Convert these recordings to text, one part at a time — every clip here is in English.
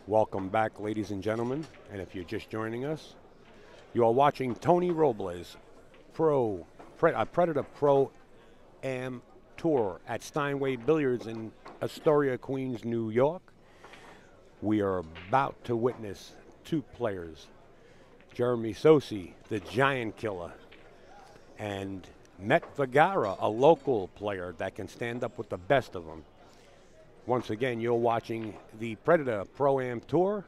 Welcome back, ladies and gentlemen. And if you're just joining us, you are watching Tony Robles Predator Pro Am Tour at Steinway Billiards in Astoria, Queens, New York. We are about to witness two players, Jeremy Sossei, the giant killer, and Mhet Vergara, a local player that can stand up with the best of them. Once again, you're watching the Predator Pro-Am Tour,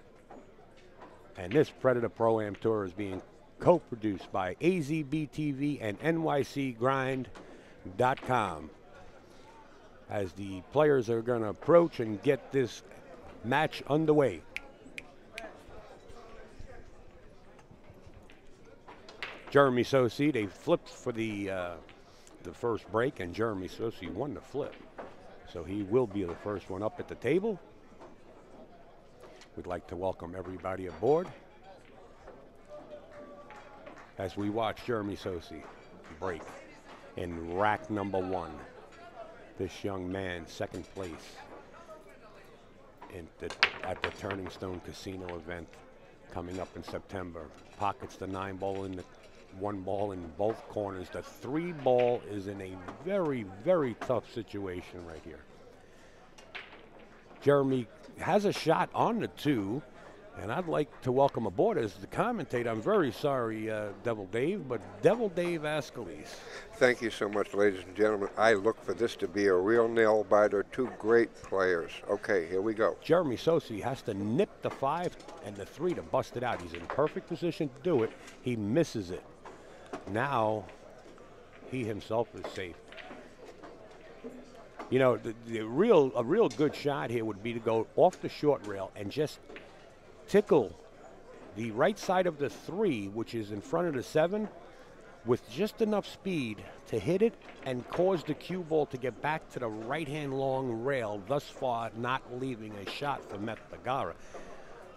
and this Predator Pro-Am Tour is being co-produced by AZBtv and NYCGrind.com. As the players are going to approach and get this match underway. Jeremy Sossei, they flipped for the first break, and Jeremy Sossei won the flip. So he will be the first one up at the table. We'd like to welcome everybody aboard as we watch Jeremy Sossei break in rack number one. This young man, second place at the Turning Stone Casino event coming up in September. Pockets the 9-ball in the 1-ball in both corners. The 3-ball is in a very, very tough situation right here. Jeremy has a shot on the 2, and I'd like to welcome aboard as the commentator. I'm very sorry, Devil Dave, but Devil Dave Ascalise. Thank you so much, ladies and gentlemen. I look for this to be a real nail-biter. Two great players. Okay, here we go. Jeremy Sossei has to nip the 5 and the 3 to bust it out. He's in perfect position to do it. He misses it. Now, he himself is safe. You know, a real good shot here would be to go off the short rail and just tickle the right side of the 3, which is in front of the 7, with just enough speed to hit it and cause the cue ball to get back to the right-hand long rail, thus far not leaving a shot for Mhet Vergara.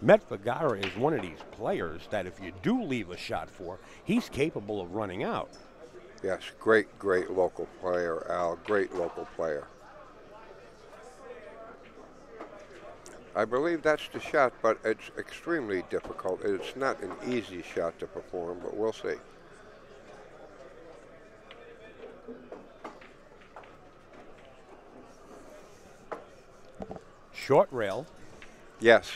Mhet Vergara is one of these players that if you do leave a shot for, he's capable of running out. Yes, great local player, Al. Great local player. I believe that's the shot, but it's extremely difficult. It's not an easy shot to perform, but we'll see. Short rail. Yes.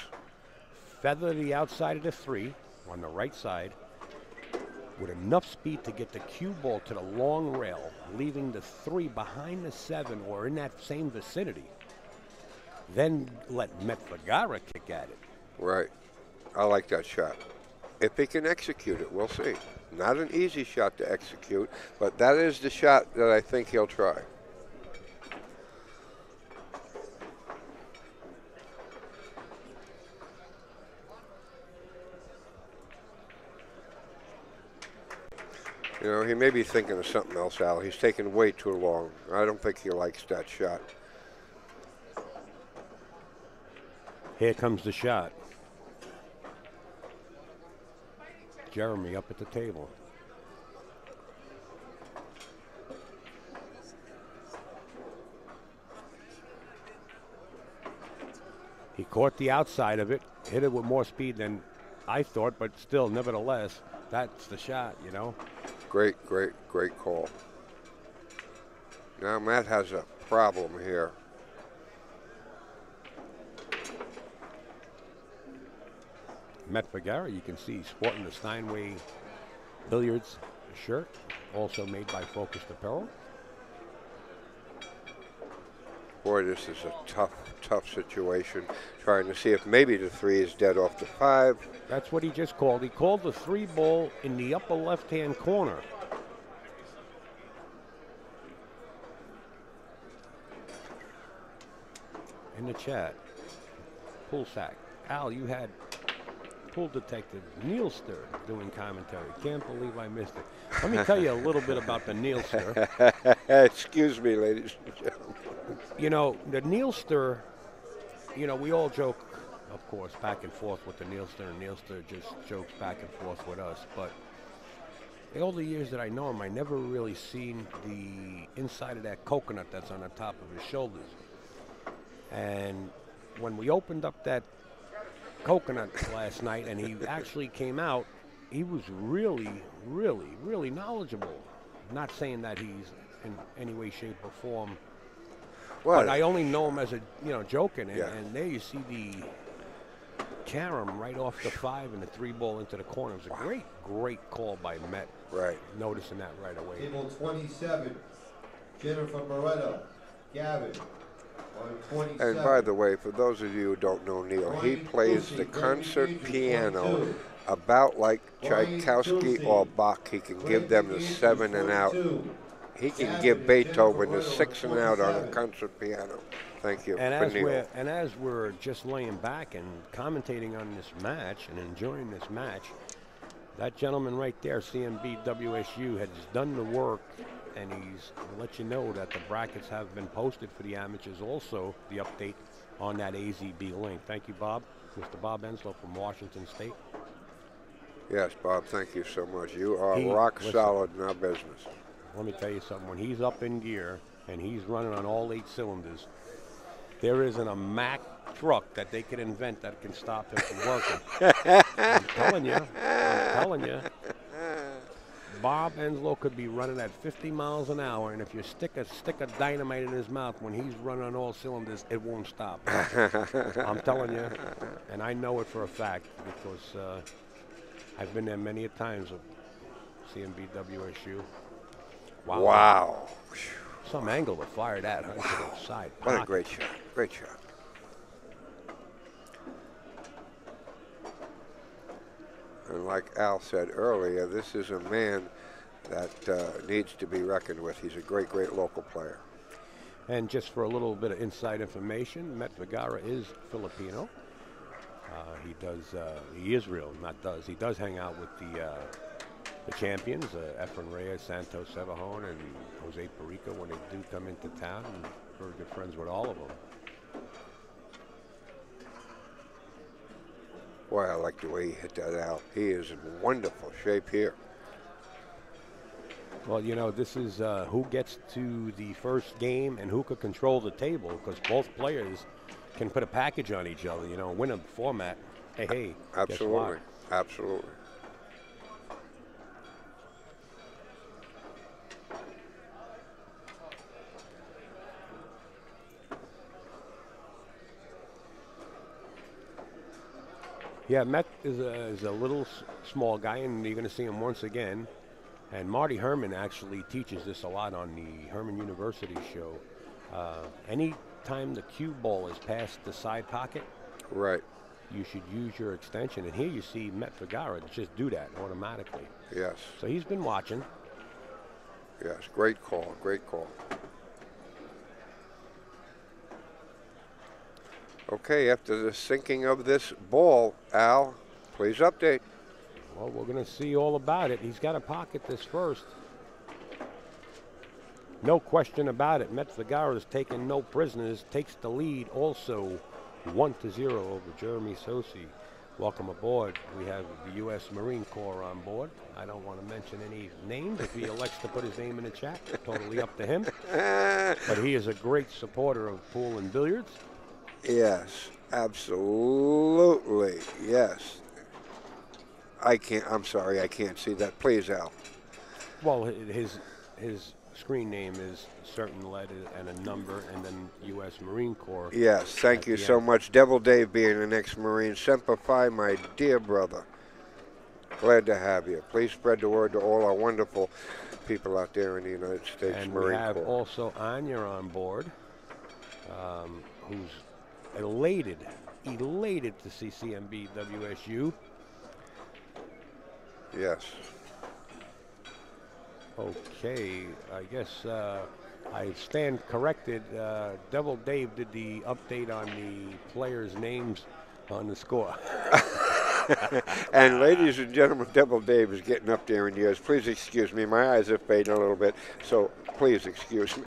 Feather the outside of the 3 on the right side with enough speed to get the cue ball to the long rail, leaving the 3 behind the 7 or in that same vicinity. Then let Mhet Vergara kick at it. Right. I like that shot. If he can execute it, we'll see. Not an easy shot to execute, but that is the shot that I think he'll try. You know, he may be thinking of something else, Al. He's taking way too long. I don't think he likes that shot. Here comes the shot. Jeremy up at the table. He caught the outside of it, hit it with more speed than I thought, but still, nevertheless, that's the shot, you know. Great call. Now Matt has a problem here. Mhet Vergara, you can see, sporting the Steinway Billiards shirt, also made by Focused Apparel. Boy, this is a tough situation. Trying to see if maybe the 3 is dead off the 5. That's what he just called. He called the 3-ball in the upper left-hand corner. In the chat, pool sack. Al, you had pool detective Neilster doing commentary. Can't believe I missed it. Let me tell you a little bit about the Neilster. Excuse me, ladies and gentlemen. You know, the Neilster, you know, we all joke, of course, back and forth with the Neilster, and Neilster just jokes back and forth with us. But in all the years that I know him, I never really seen the inside of that coconut that's on the top of his shoulders. And when we opened up that coconut last night, and he actually came out. He was really, really, really knowledgeable. Not saying that he's in any way, shape, or form, but I only know him as a, joking. And there you see the carom right off the 5 and the 3 ball into the corner. It was a great call by Mhet. Right. Noticing that right away. Table 27, Jennifer Moretta, Gavin. And by the way, for those of you who don't know Neil, he plays the concert piano about like Tchaikovsky or Bach. He can give them the 7 and out. He can give Beethoven the 6 and out on a concert piano. Thank you. And as we're just laying back and commentating on this match and enjoying this match, that gentleman right there, CMB WSU, has done the work, and he's let you know that the brackets have been posted for the amateurs. Also, the update on that AZB link. Thank you, Bob. Mr. Bob Enslow from Washington State. Yes, Bob, thank you so much. You are rock solid in our business. Let me tell you something. When he's up in gear and he's running on all 8 cylinders, there isn't a Mack truck that they could invent that can stop him from working. I'm telling you. Bob Enslow could be running at 50 miles an hour, and if you stick a stick of dynamite in his mouth when he's running on all cylinders, it won't stop. I'm telling you, and I know it for a fact because I've been there many a times with CMB WSU. Wow. Some angle to fire that, huh? To the side pocket. What a great shot. Great shot. And like Al said earlier, this is a man that needs to be reckoned with. He's a great local player. And just for a little bit of inside information, Mhet Vergara is Filipino. He does hang out with the champions, Efren Reyes, Santos Cervejón, and Jose Perico when they do come into town, and very good friends with all of them. Boy, I like the way he hit that out. He is in wonderful shape here. Well, this is who gets to the first game and who could control the table, because both players can put a package on each other, win a format. Hey. Absolutely. Absolutely. Yeah, Mhet is a little small guy, and you're going to see him once again. And Marty Herman actually teaches this a lot on the Herman University show. Any time the cue ball is past the side pocket, right, you should use your extension. And here you see Mhet Vergara just do that automatically. Yes. So he's been watching. Yes, great call, great call. Okay, after the sinking of this ball, Al, please update. Well, we're going to see all about it. He's got to pocket this first. No question about it. Mhet Vergara is taking no prisoners, takes the lead also 1-0 over Jeremy Sossei. Welcome aboard. We have the U.S. Marine Corps on board. I don't want to mention any names. If he elects to put his name in the chat, totally up to him. But he is a great supporter of pool and billiards. Yes, absolutely. Yes. I'm sorry, I can't see that. Please, Al. Well, his screen name is certain letter and a number, and then U.S. Marine Corps. Yes, thank you so much. Devil Dave being an ex-Marine. Semper Fi, my dear brother. Glad to have you. Please spread the word to all our wonderful people out there in the United States and Marine Corps. And we have also Anya on board, who's elated to see CMB WSU. Yes. Okay, I guess I stand corrected. Devil Dave did the update on the players' names on the score. And ladies and gentlemen, Devil Dave is getting up there in years. Please excuse me. My eyes are fading a little bit, so please excuse me.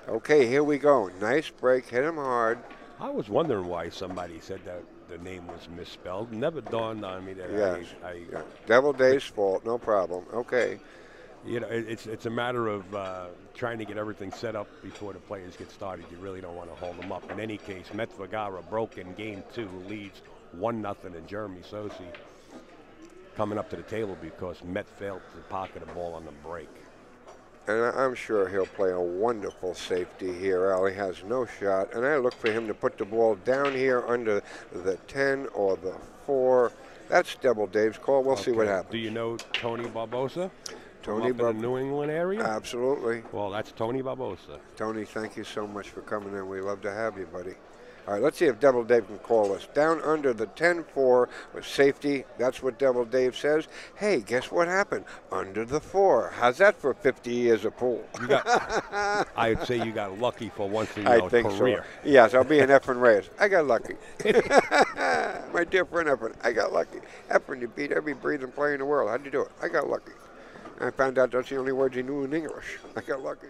Okay, here we go. Nice break. Hit him hard. I was wondering why somebody said that the name was misspelled. Never dawned on me that yes. Devil Dave's fault. No problem. Okay. You know, it's a matter of trying to get everything set up before the players get started. You really don't want to hold them up. In any case, Mhet Vergara broke in game 2, leads 1-0, and Jeremy Sossei coming up to the table because Mhet failed to pocket a ball on the break. And I'm sure he'll play a wonderful safety here. Al, he has no shot, and I look for him to put the ball down here under the 10 or the 4. That's Double Dave's call. We'll see what happens. Do you know Tony Barbosa? Tony in the New England area? Absolutely. Well, that's Tony Barbosa. Tony, thank you so much for coming in. We love to have you, buddy. All right, let's see if Double Dave can call us. Down under the 10-4 with safety. That's what Double Dave says. Hey, guess what happened? Under the 4. How's that for 50 years of pool? I'd say you got lucky for once in your career. So. Yes, I'll be an Efren Reyes. I got lucky. My dear friend Efren, I got lucky. Efren, you beat every breathing player in the world. How'd you do it? I got lucky. I found out that's the only words he knew in English. I got lucky.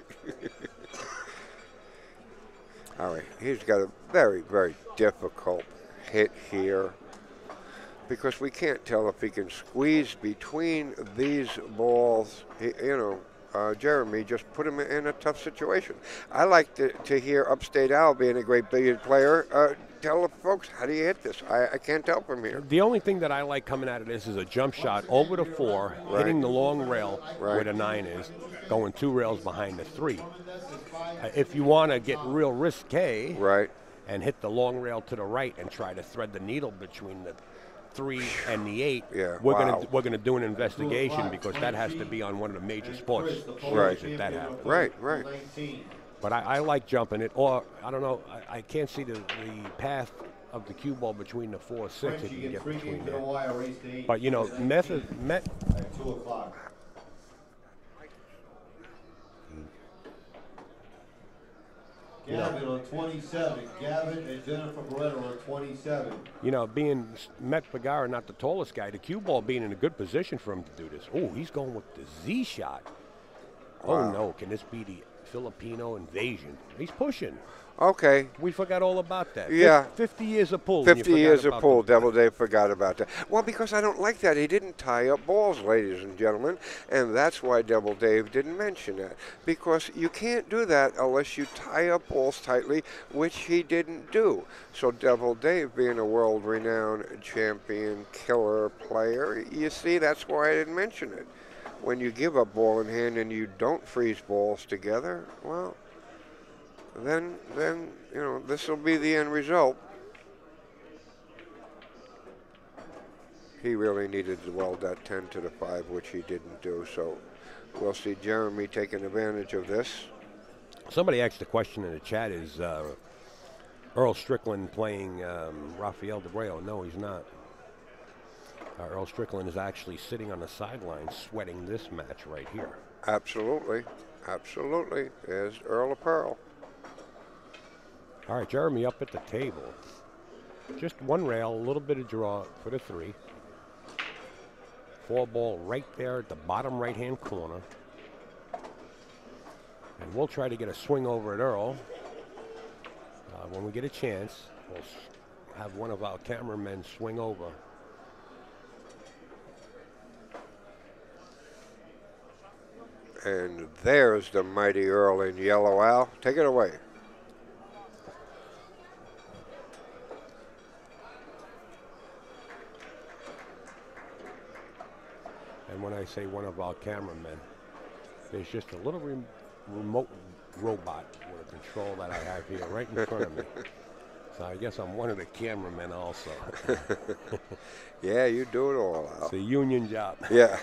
All right, he's got a very, very difficult hit here because we can't tell if he can squeeze between these balls. Jeremy just put him in a tough situation. I like to hear Upstate Al, being a great billiard player, tell the folks, how do you hit this? I can't tell from here. The only thing that I like coming out of this is a jump shot over the 4, hitting the long rail where the 9 is, going 2 rails behind the 3. If you want to get real risque and hit the long rail to the right and try to thread the needle between the 3 and the 8, we're gonna do an investigation because that has to be on one of the major sports shows if that happens. Right. But I like jumping it, or I don't know, I can't see the path of the cue ball between the 4-6 if you can get between there. But you know, Mhet. At 2 o'clock. Gavin on 27. Gavin and Jennifer Beretta on 27. You know, being Mhet Vergara, not the tallest guy, the cue ball being in a good position for him to do this. Oh, he's going with the Z shot. Wow. Oh no, can this be the Filipino invasion? He's pushing. Okay. We forgot all about that. Yeah. 50 years of pool. 50 years of pool. Double Dave forgot about that. Well, because I don't like that. He didn't tie up balls, ladies and gentlemen. And that's why Double Dave didn't mention that. Because you can't do that unless you tie up balls tightly, which he didn't do. So Double Dave, being a world-renowned champion killer player, you see, that's why I didn't mention it. When you give a ball in hand and you don't freeze balls together, well, then you know, this will be the end result. He really needed to weld that 10 to the 5, which he didn't do. So we'll see Jeremy taking advantage of this. Somebody asked a question in the chat, is Earl Strickland playing Rafael Debreo? No, he's not. Earl Strickland is actually sitting on the sidelines sweating this match right here. Absolutely. Absolutely. There's Earl of Pearl. All right, Jeremy up at the table. Just 1 rail, a little bit of draw for the 3. 4 ball right there at the bottom right-hand corner. And we'll try to get a swing over at Earl. When we get a chance, we'll have one of our cameramen swing over. And there's the mighty Earl in yellow. Al, take it away. And when I say one of our cameramen, there's just a little remote robot with a control that I have here right in front of me. So I guess I'm one of the cameramen also. Yeah, you do it all, Al. It's a union job. Yeah.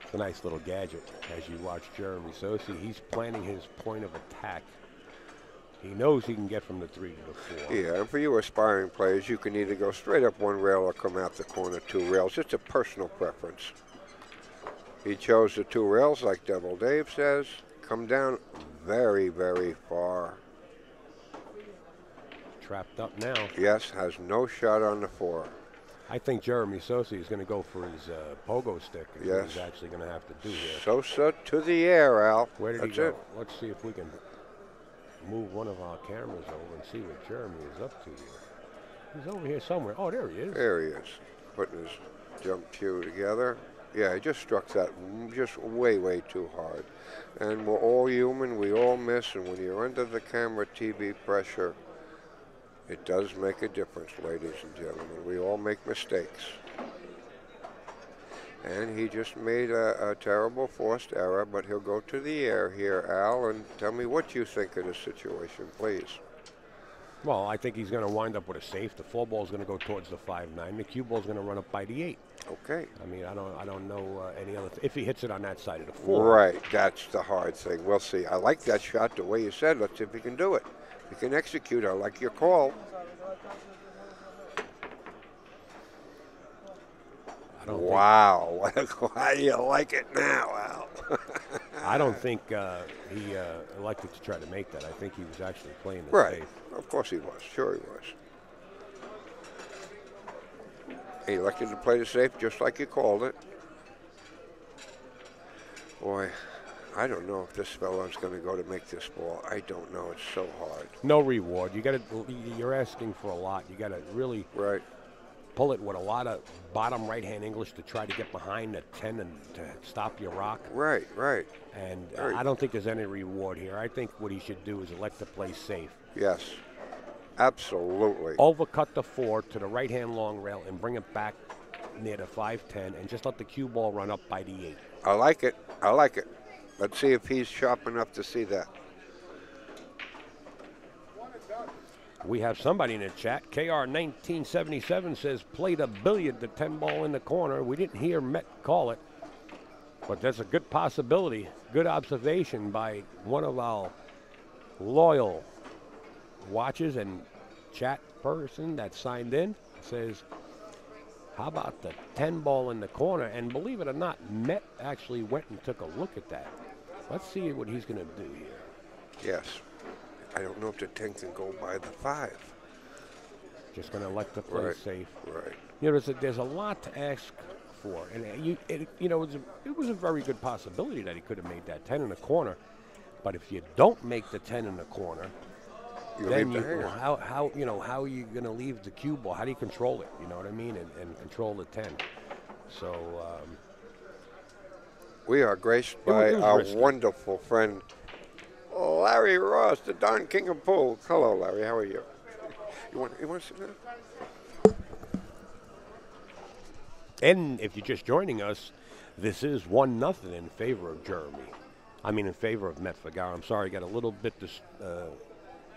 It's a nice little gadget as you watch Jeremy Sossei. He's planning his point of attack. He knows he can get from the 3 to the 4. Yeah, and for you aspiring players, you can either go straight up 1 rail or come out the corner 2 rails. It's a personal preference. He chose the 2 rails, like Double Dave says. Come down very, very far. Trapped up now. Yes, has no shot on the 4. I think Jeremy Sossei is going to go for his pogo stick. Yes. He's actually going to have to do here. Sosa to the air, Al. Where did he go? Let's see if we can move one of our cameras over and see what Jeremy is up to here. He's over here somewhere. Oh, there he is. There he is, putting his jump cue together. Yeah, he just struck that just way, way too hard. And we're all human. We all miss. And when you're under the camera TV pressure, it does make a difference, ladies and gentlemen. We all make mistakes. And he just made a terrible forced error, but he'll go to the air here, Al, and tell me what you think of the situation, please. Well, I think he's going to wind up with a safe. The 4 ball is going to go towards the 5-9. The cue ball is going to run up by the 8. Okay. I mean, I don't know any other. If he hits it on that side of the 4. Right. That's the hard thing. We'll see. I like that shot the way you said. Let's see if he can do it. He can execute. I like your call. Wow. How do you like it now, Al? I don't think he elected to try to make that. I think he was actually playing the right. safe. Of course he was. Sure he was. He elected to play the safe just like you called it. Boy, I don't know if this fella's going to go to make this ball. I don't know. It's so hard. No reward. You're asking for a lot. You got to really pull it with a lot of bottom right-hand English to try to get behind the 10 and to stop your rock. Right. And I don't think there's any reward here. I think what he should do is elect to play safe. Yes, absolutely. Overcut the 4 to the right-hand long rail and bring it back near the 5-10 and just let the cue ball run up by the 8. I like it. I like it. Let's see if he's sharp enough to see that. We have somebody in the chat. KR1977 says, played a billiard, the 10 ball in the corner. We didn't hear Mhet call it, but that's a good possibility. Good observation by one of our loyal watchers and chat person that signed in. Says, how about the 10 ball in the corner? And believe it or not, Mhet actually went and took a look at that. Let's see what he's going to do here. Yes. I don't know if the 10 can go by the 5. Just going to elect to play safe. Right. You know, there's a lot to ask for, and it was a very good possibility that he could have made that 10 in the corner. But if you don't make the 10 in the corner, then how are you going to leave the cue ball? How do you control it? You know what I mean, and control the 10. So we are graced by our wonderful friend Larry Ross, the Don King of Pool. Hello, Larry. How are you? You want to sit down? And if you're just joining us, this is 1-0 in favor of Jeremy. I mean, in favor of Mhet Vergara. I'm sorry, I got a little bit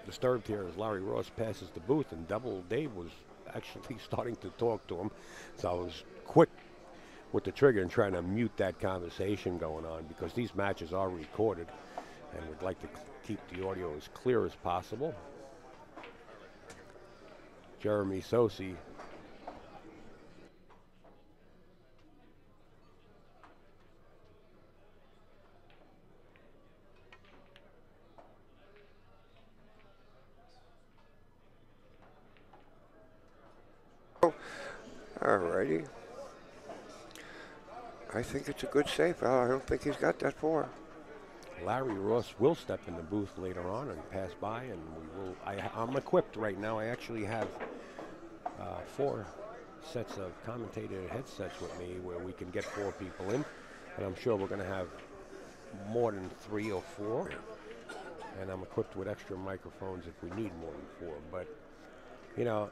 disturbed here as Larry Ross passes the booth, and Double Dave was actually starting to talk to him. So I was quick with the trigger and trying to mute that conversation going on, because these matches are recorded, and we'd like to keep the audio as clear as possible. Jeremy Sossei. All righty. I think it's a good save. I don't think he's got that 4. Larry Ross will step in the booth later on and pass by, and we will. I'm equipped right now. I actually have 4 sets of commentator headsets with me where we can get 4 people in, and I'm sure we're going to have more than 3 or 4. And I'm equipped with extra microphones if we need more than 4. But you know,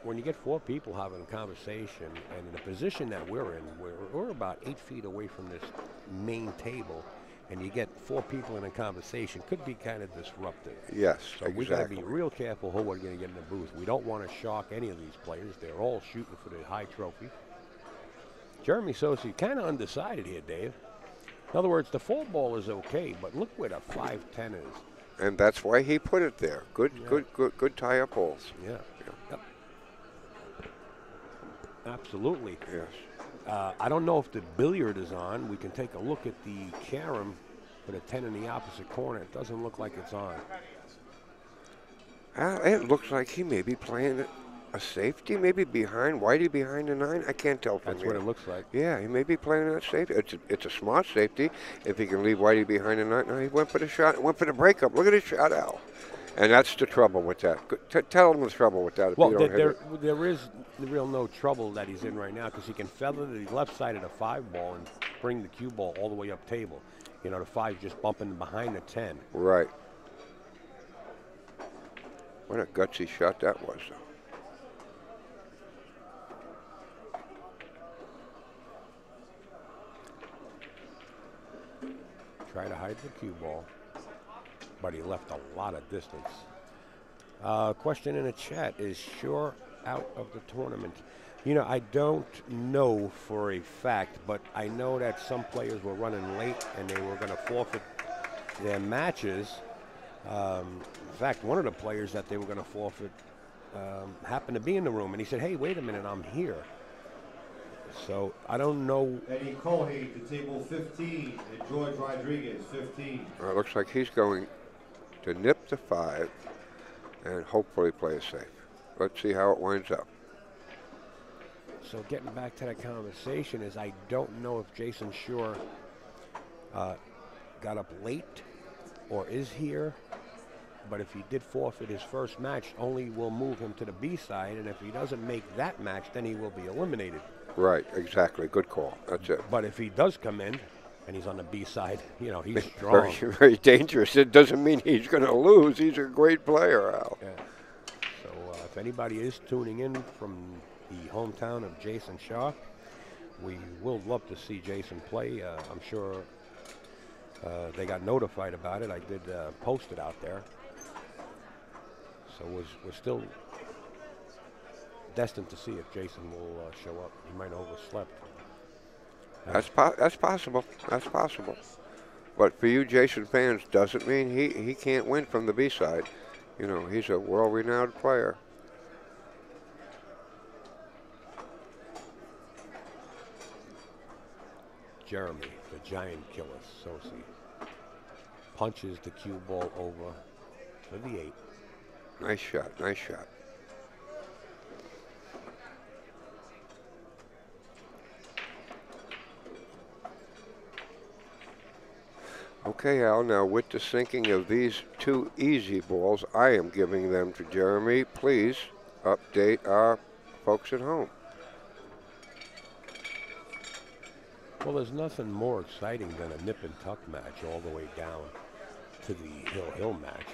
when you get 4 people having a conversation, and in the position that we're in, we're about 8 feet away from this main table, and you get 4 people in a conversation, could be kind of disruptive. Yes, so we got to be real careful who we're going to get in the booth. We don't want to shock any of these players. They're all shooting for the high trophy. Jeremy Sossei kind of undecided here, Dave. In other words, the 4 ball is okay, but look where the 5-10 is. And that's why he put it there. Good tie-up balls. Yeah. Yep. Absolutely. Yes. I don't know if the billiard is on. We can take a look at the carom with a 10 in the opposite corner. It doesn't look like it's on. It looks like he may be playing a safety, maybe behind. Whitey behind the 9. I can't tell from here. That's what it looks like. Yeah, he may be playing that safety. It's a smart safety if he can leave Whitey behind the 9. No, he went for the shot. Went for the breakup. Look at his shot, Al. And that's the trouble with that. Tell him the trouble with that if Well, you don't hit it. there is real no trouble that he's in right now because he can feather the left side of the 5 ball and bring the cue ball all the way up table. You know, the 5 just bumping behind the 10. Right. What a gutsy shot that was, though. Try to hide the cue ball, but he left a lot of distance. Question in the chat, is Shore out of the tournament? You know, I don't know for a fact, but I know that some players were running late and they were going to forfeit their matches. In fact, one of the players that they were going to forfeit happened to be in the room, and he said, hey, wait a minute, I'm here. So I don't know. Eddie Cohey to table 15, and George Rodriguez, 15. It looks like he's going to nip the 5 and hopefully play it safe. Let's see how it winds up. So getting back to that conversation is I don't know if Jason Shore got up late or is here, but if he did forfeit his first match, only will move him to the B side, and if he doesn't make that match, then he will be eliminated. Right, exactly. Good call. That's it. But if he does come in and he's on the B side, you know, he's strong. Very, very dangerous. It doesn't mean he's going to lose. He's a great player, Al. Yeah. So if anybody is tuning in from the hometown of Jason Shaw, we will love to see Jason play. I'm sure they got notified about it. I did post it out there. So we're still destined to see if Jason will show up. He might have overslept. That's possible. That's possible. But for you Jason fans, doesn't mean he can't win from the B side. You know, he's a world-renowned player. Jeremy, the giant killer, Sossei, punches the cue ball over for the 8. Nice shot, nice shot. Okay, Al, now with the sinking of these 2 easy balls, I am giving them to Jeremy. Please update our folks at home. Well, there's nothing more exciting than a nip and tuck match all the way down to the hill match.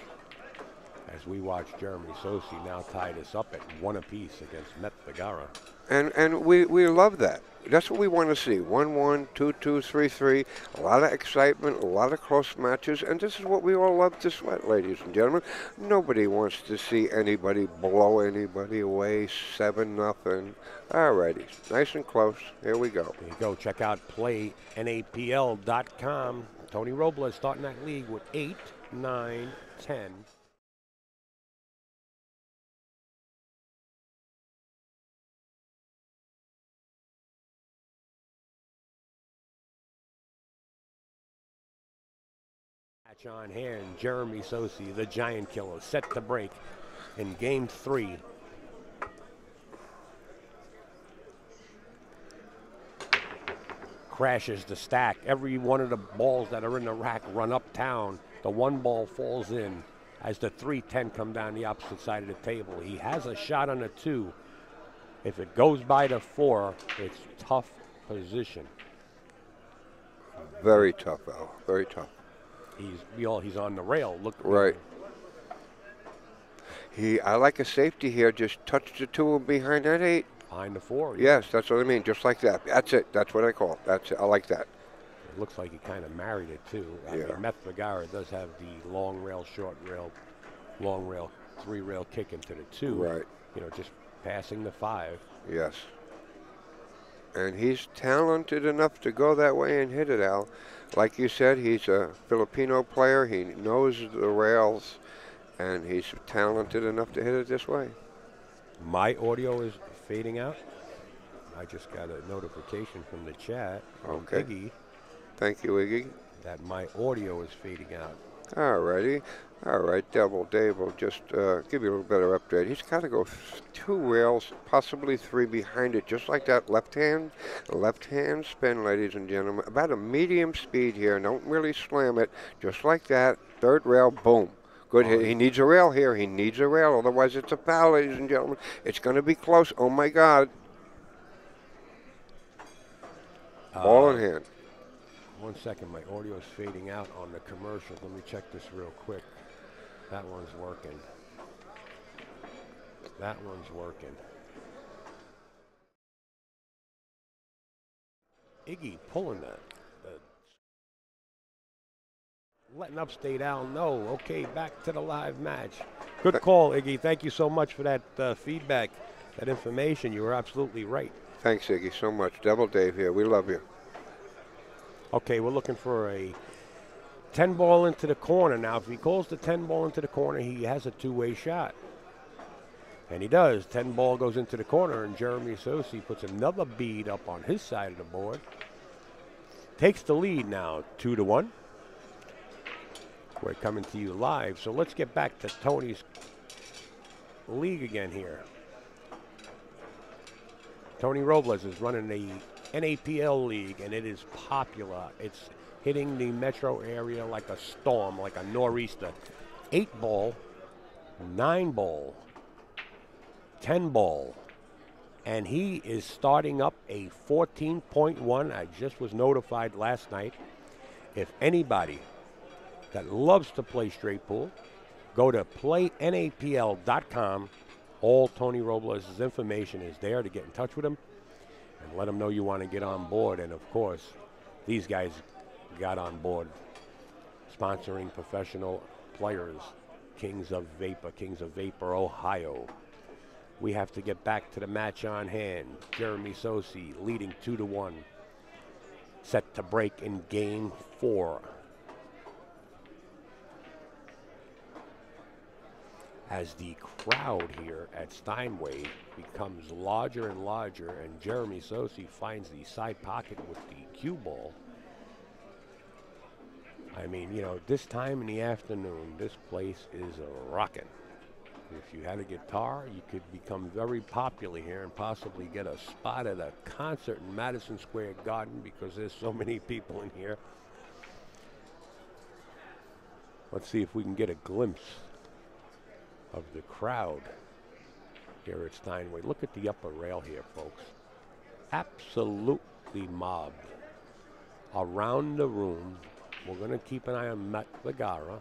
As we watch Jeremy Sossei now tie this up at 1 apiece against Mhet Vergara. And we love that. That's what we want to see. 1-1, 2-2, 3-3. A lot of excitement, a lot of close matches, and this is what we all love to sweat, ladies and gentlemen. Nobody wants to see anybody blow anybody away 7-0. Alrighty, nice and close. Here we go. There you go. Check out playnapl.com. Tony Robles starting that league with 8, 9, 10. Match on here, and Jeremy Sossei, the giant killer, set to break in game 3. Crashes the stack. Every one of the balls that are in the rack run uptown. The 1 ball falls in as the 3-10 come down the opposite side of the table. He has a shot on a 2. If it goes by the 4, it's tough position. Very tough, Al. Very tough. He's on the rail. Look. Right. I like a safety here. Just touch the 2 behind that 8. Behind the 4. Yes, that's what I mean. Just like that. That's it. That's what I call it. That's it. I like that. It looks like he kind of married it too. I mean, Mhet Vergara does have the long rail, short rail, long rail, 3 rail kick into the 2. Right. You know, just passing the 5. Yes. And he's talented enough to go that way and hit it, Al. Like you said, he's a Filipino player. He knows the rails, and he's talented enough to hit it this way. My audio is fading out. I just got a notification from the chat from Iggy. Thank you, Iggy. That my audio is fading out. Alrighty. All right, Devil Dave will just give you a little better update. He's got to go 2 rails, possibly 3 behind it, just like that left hand spin, ladies and gentlemen. About a medium speed here. Don't really slam it. Just like that. 3rd rail, boom. Good hit. He needs a rail here. He needs a rail. Otherwise, it's a foul, ladies and gentlemen. It's going to be close. Oh, my God. Ball in hand. 1 second. My audio is fading out on the commercial. Let me check this real quick. That one's working. That one's working. Iggy pulling that. Letting Upstate Al know. Okay, back to the live match. Good call, Iggy. Thank you so much for that feedback, that information. You were absolutely right. Thanks, Iggy, so much. Devil Dave here. We love you. Okay, we're looking for a 10 ball into the corner. Now, if he calls the 10 ball into the corner, he has a two-way shot. And he does. 10 ball goes into the corner, and Jeremy Sossei puts another bead up on his side of the board. Takes the lead now, 2-1. We're coming to you live, so let's get back to Tony's league again here. Tony Robles is running the NAPL league, and it is popular. It's hitting the metro area like a storm, like a nor'easter. 8 ball, 9 ball, 10 ball, and he is starting up a 14.1. I just was notified last night. If anybody that loves to play straight pool, go to playnapl.com. All Tony Robles' information is there to get in touch with him and let him know you want to get on board. And of course, these guys got on board sponsoring professional players, Kings of Vapor, Ohio. We have to get back to the match on hand. Jeremy Sossei leading 2-1, set to break in game 4. As the crowd here at Steinway becomes larger and larger, and Jeremy Sossei finds the side pocket with the cue ball. I mean, you know, this time in the afternoon, this place is rocking. If you had a guitar, you could become very popular here and possibly get a spot at a concert in Madison Square Garden because there's so many people in here. Let's see if we can get a glimpse of the crowd here at Steinway. Look at the upper rail here, folks. Absolutely mobbed around the room. We're going to keep an eye on Mhet Vergara.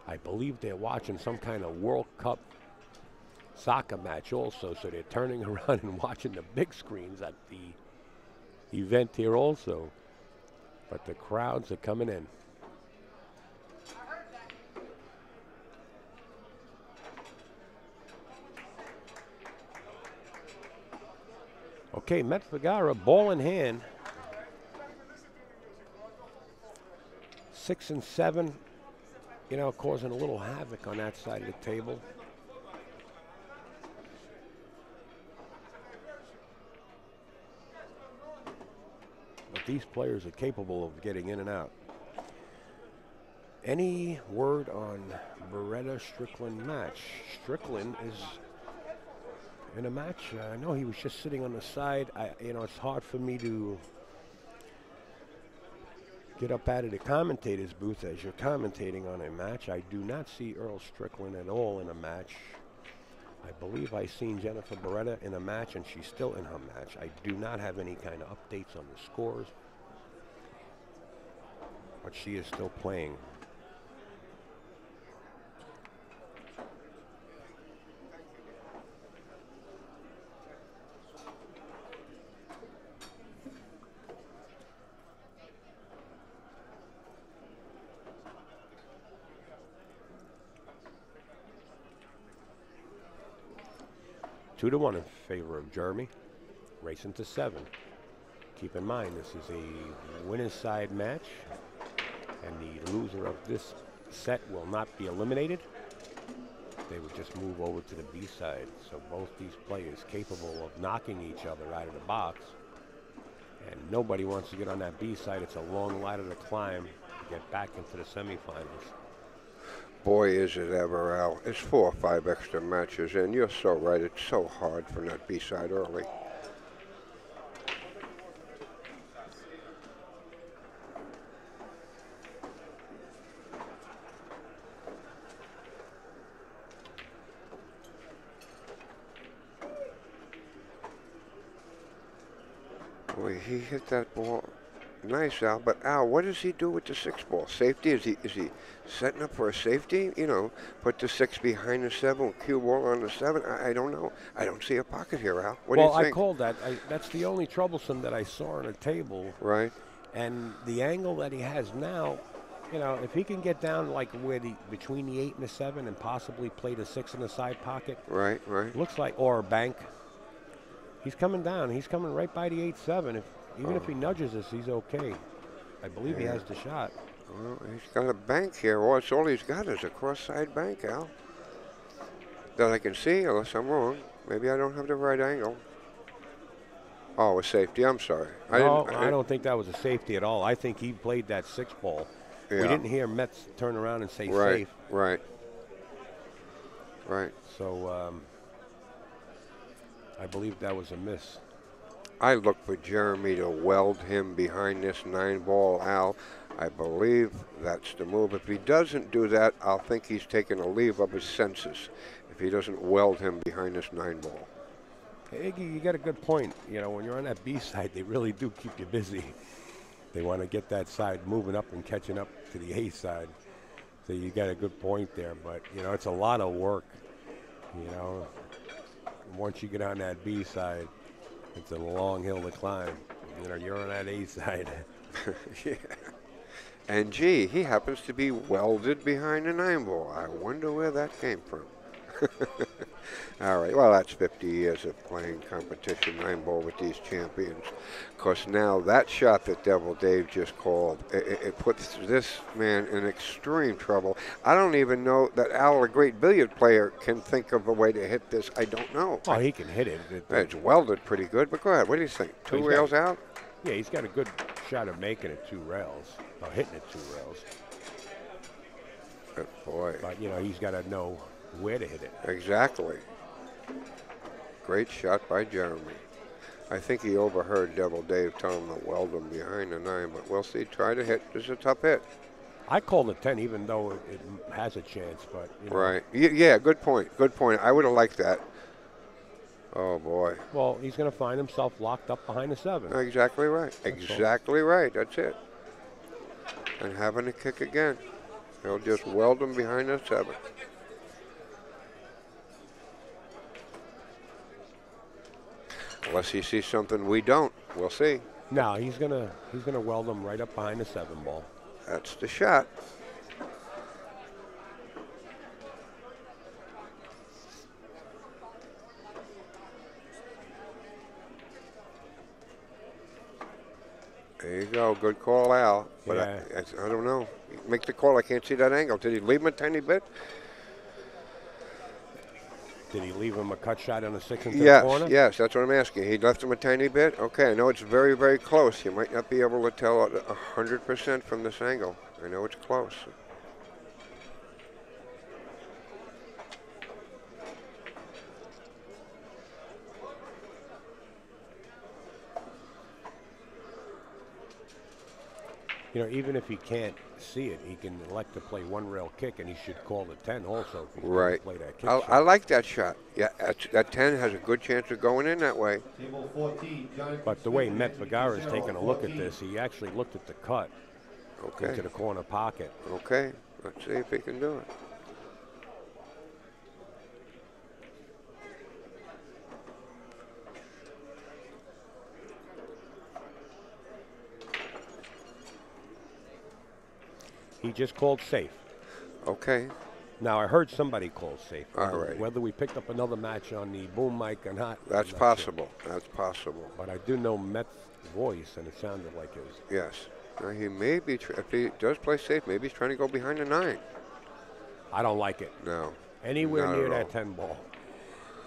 I believe they're watching some kind of World Cup soccer match also, so they're turning around and watching the big screens at the event here also. But the crowds are coming in. Okay, Mhet Vergara, ball in hand. 6 and 7, you know, causing a little havoc on that side of the table. But these players are capable of getting in and out. Any word on Beretta Strickland match? Strickland is in a match. I know he was just sitting on the side. You know, it's hard for me to get up out of the commentator's booth as you're commentating on a match. I do not see Earl Strickland at all in a match. I believe I seen Jennifer Beretta in a match, and she's still in her match. I do not have any kind of updates on the scores, but she is still playing. Two to 1 in favor of Jeremy. Racing to 7. Keep in mind, this is a winner's side match, and the loser of this set will not be eliminated. They would just move over to the B side. So both these players capable of knocking each other out of the box. And nobody wants to get on that B side. It's a long ladder to climb to get back into the semifinals. Boy, is it ever, Al. It's 4 or 5 extra matches, and you're so right. It's so hard from that B-side early. Boy, he hit that ball nice, Al. But Al, what does he do with the 6 ball? Safety? Is he setting up for a safety? You know, put the 6 behind the 7, cue ball on the 7. I don't know. I don't see a pocket here, Al. What do you think? Well, I called that. That's the only troublesome that I saw on the table. Right. And the angle that he has now, you know, if he can get down like between the 8 and the 7 and possibly play the 6 in the side pocket. Right, right. Looks like, or a bank. He's coming down. He's coming right by the 8-7. Even if he nudges us, he's okay. I believe he has the shot. Well, he's got a bank here. Well, it's all he's got is a cross-side bank, Al. That I can see, unless I'm wrong. Maybe I don't have the right angle. Oh, a safety. I'm sorry. I don't think that was a safety at all. I think he played that 6 ball. Yeah. We didn't hear Mets turn around and say safe. Right. So I believe that was a miss. I look for Jeremy to weld him behind this 9 ball, Al. I believe that's the move. If he doesn't do that, I'll think he's taking a leave of his senses if he doesn't weld him behind this 9 ball. Hey, Iggy, you got a good point. You know, when you're on that B side, they really do keep you busy. They want to get that side moving up and catching up to the A side. So you got a good point there. But, you know, it's a lot of work. You know, once you get on that B side, it's a long hill to climb. You know, you're on that A side. Yeah. And gee, he happens to be welded behind the 9 ball. I wonder where that came from. All right, well, that's 50 years of playing competition 9 ball with these champions. Because now that shot that Devil Dave just called, it puts this man in extreme trouble. I don't even know that Al, a great billiard player, can think of a way to hit this. I don't know. Oh, he can hit it. It's welded pretty good, but go ahead. What do you think? 2 rails out? Yeah, he's got a good shot of making it 2 rails, or hitting it 2 rails. Good boy. But, you know, he's got to know where to hit it. Exactly. Great shot by Jeremy. I think he overheard Devil Dave tell him to weld him behind the 9, but we'll see. Try to hit. This is a tough hit. I called it 10, even though it has a chance, but, you know. Right. Yeah, good point. Good point. I would have liked that. Oh, boy. Well, he's going to find himself locked up behind the 7. Exactly right. Exactly right. That's it. And having to kick again. He'll just weld him behind the 7. Unless he sees something we don't. We'll see. No, he's gonna weld him right up behind the 7 ball. That's the shot. There you go. Good call, Al. But yeah. I don't know. Make the call. I can't see that angle. Did he leave him a tiny bit? Did he leave him a cut shot on the 6 into the corner? Yes, that's what I'm asking. He left him a tiny bit? Okay, I know it's very, very close. You might not be able to tell 100% from this angle. I know it's close. You know, even if he can't see it, he can elect to play 1 rail kick, and he should call the 10 also. If he's right. Play that kick I like that shot. Yeah, that 10 has a good chance of going in that way. Table 14, but the way Mhet Vergara is taking a look at this, he actually looked at the cut into the corner pocket. Okay, let's see if he can do it. He just called safe. Okay. Now, I heard somebody call safe. All right. Whether we picked up another match on the boom mic or not. That's possible. Sure. That's possible. But I do know Mhet's voice, and it sounded like his. Yes. Now, he may be, if he does play safe, maybe he's trying to go behind the 9. I don't like it. No. Anywhere near that 10 ball.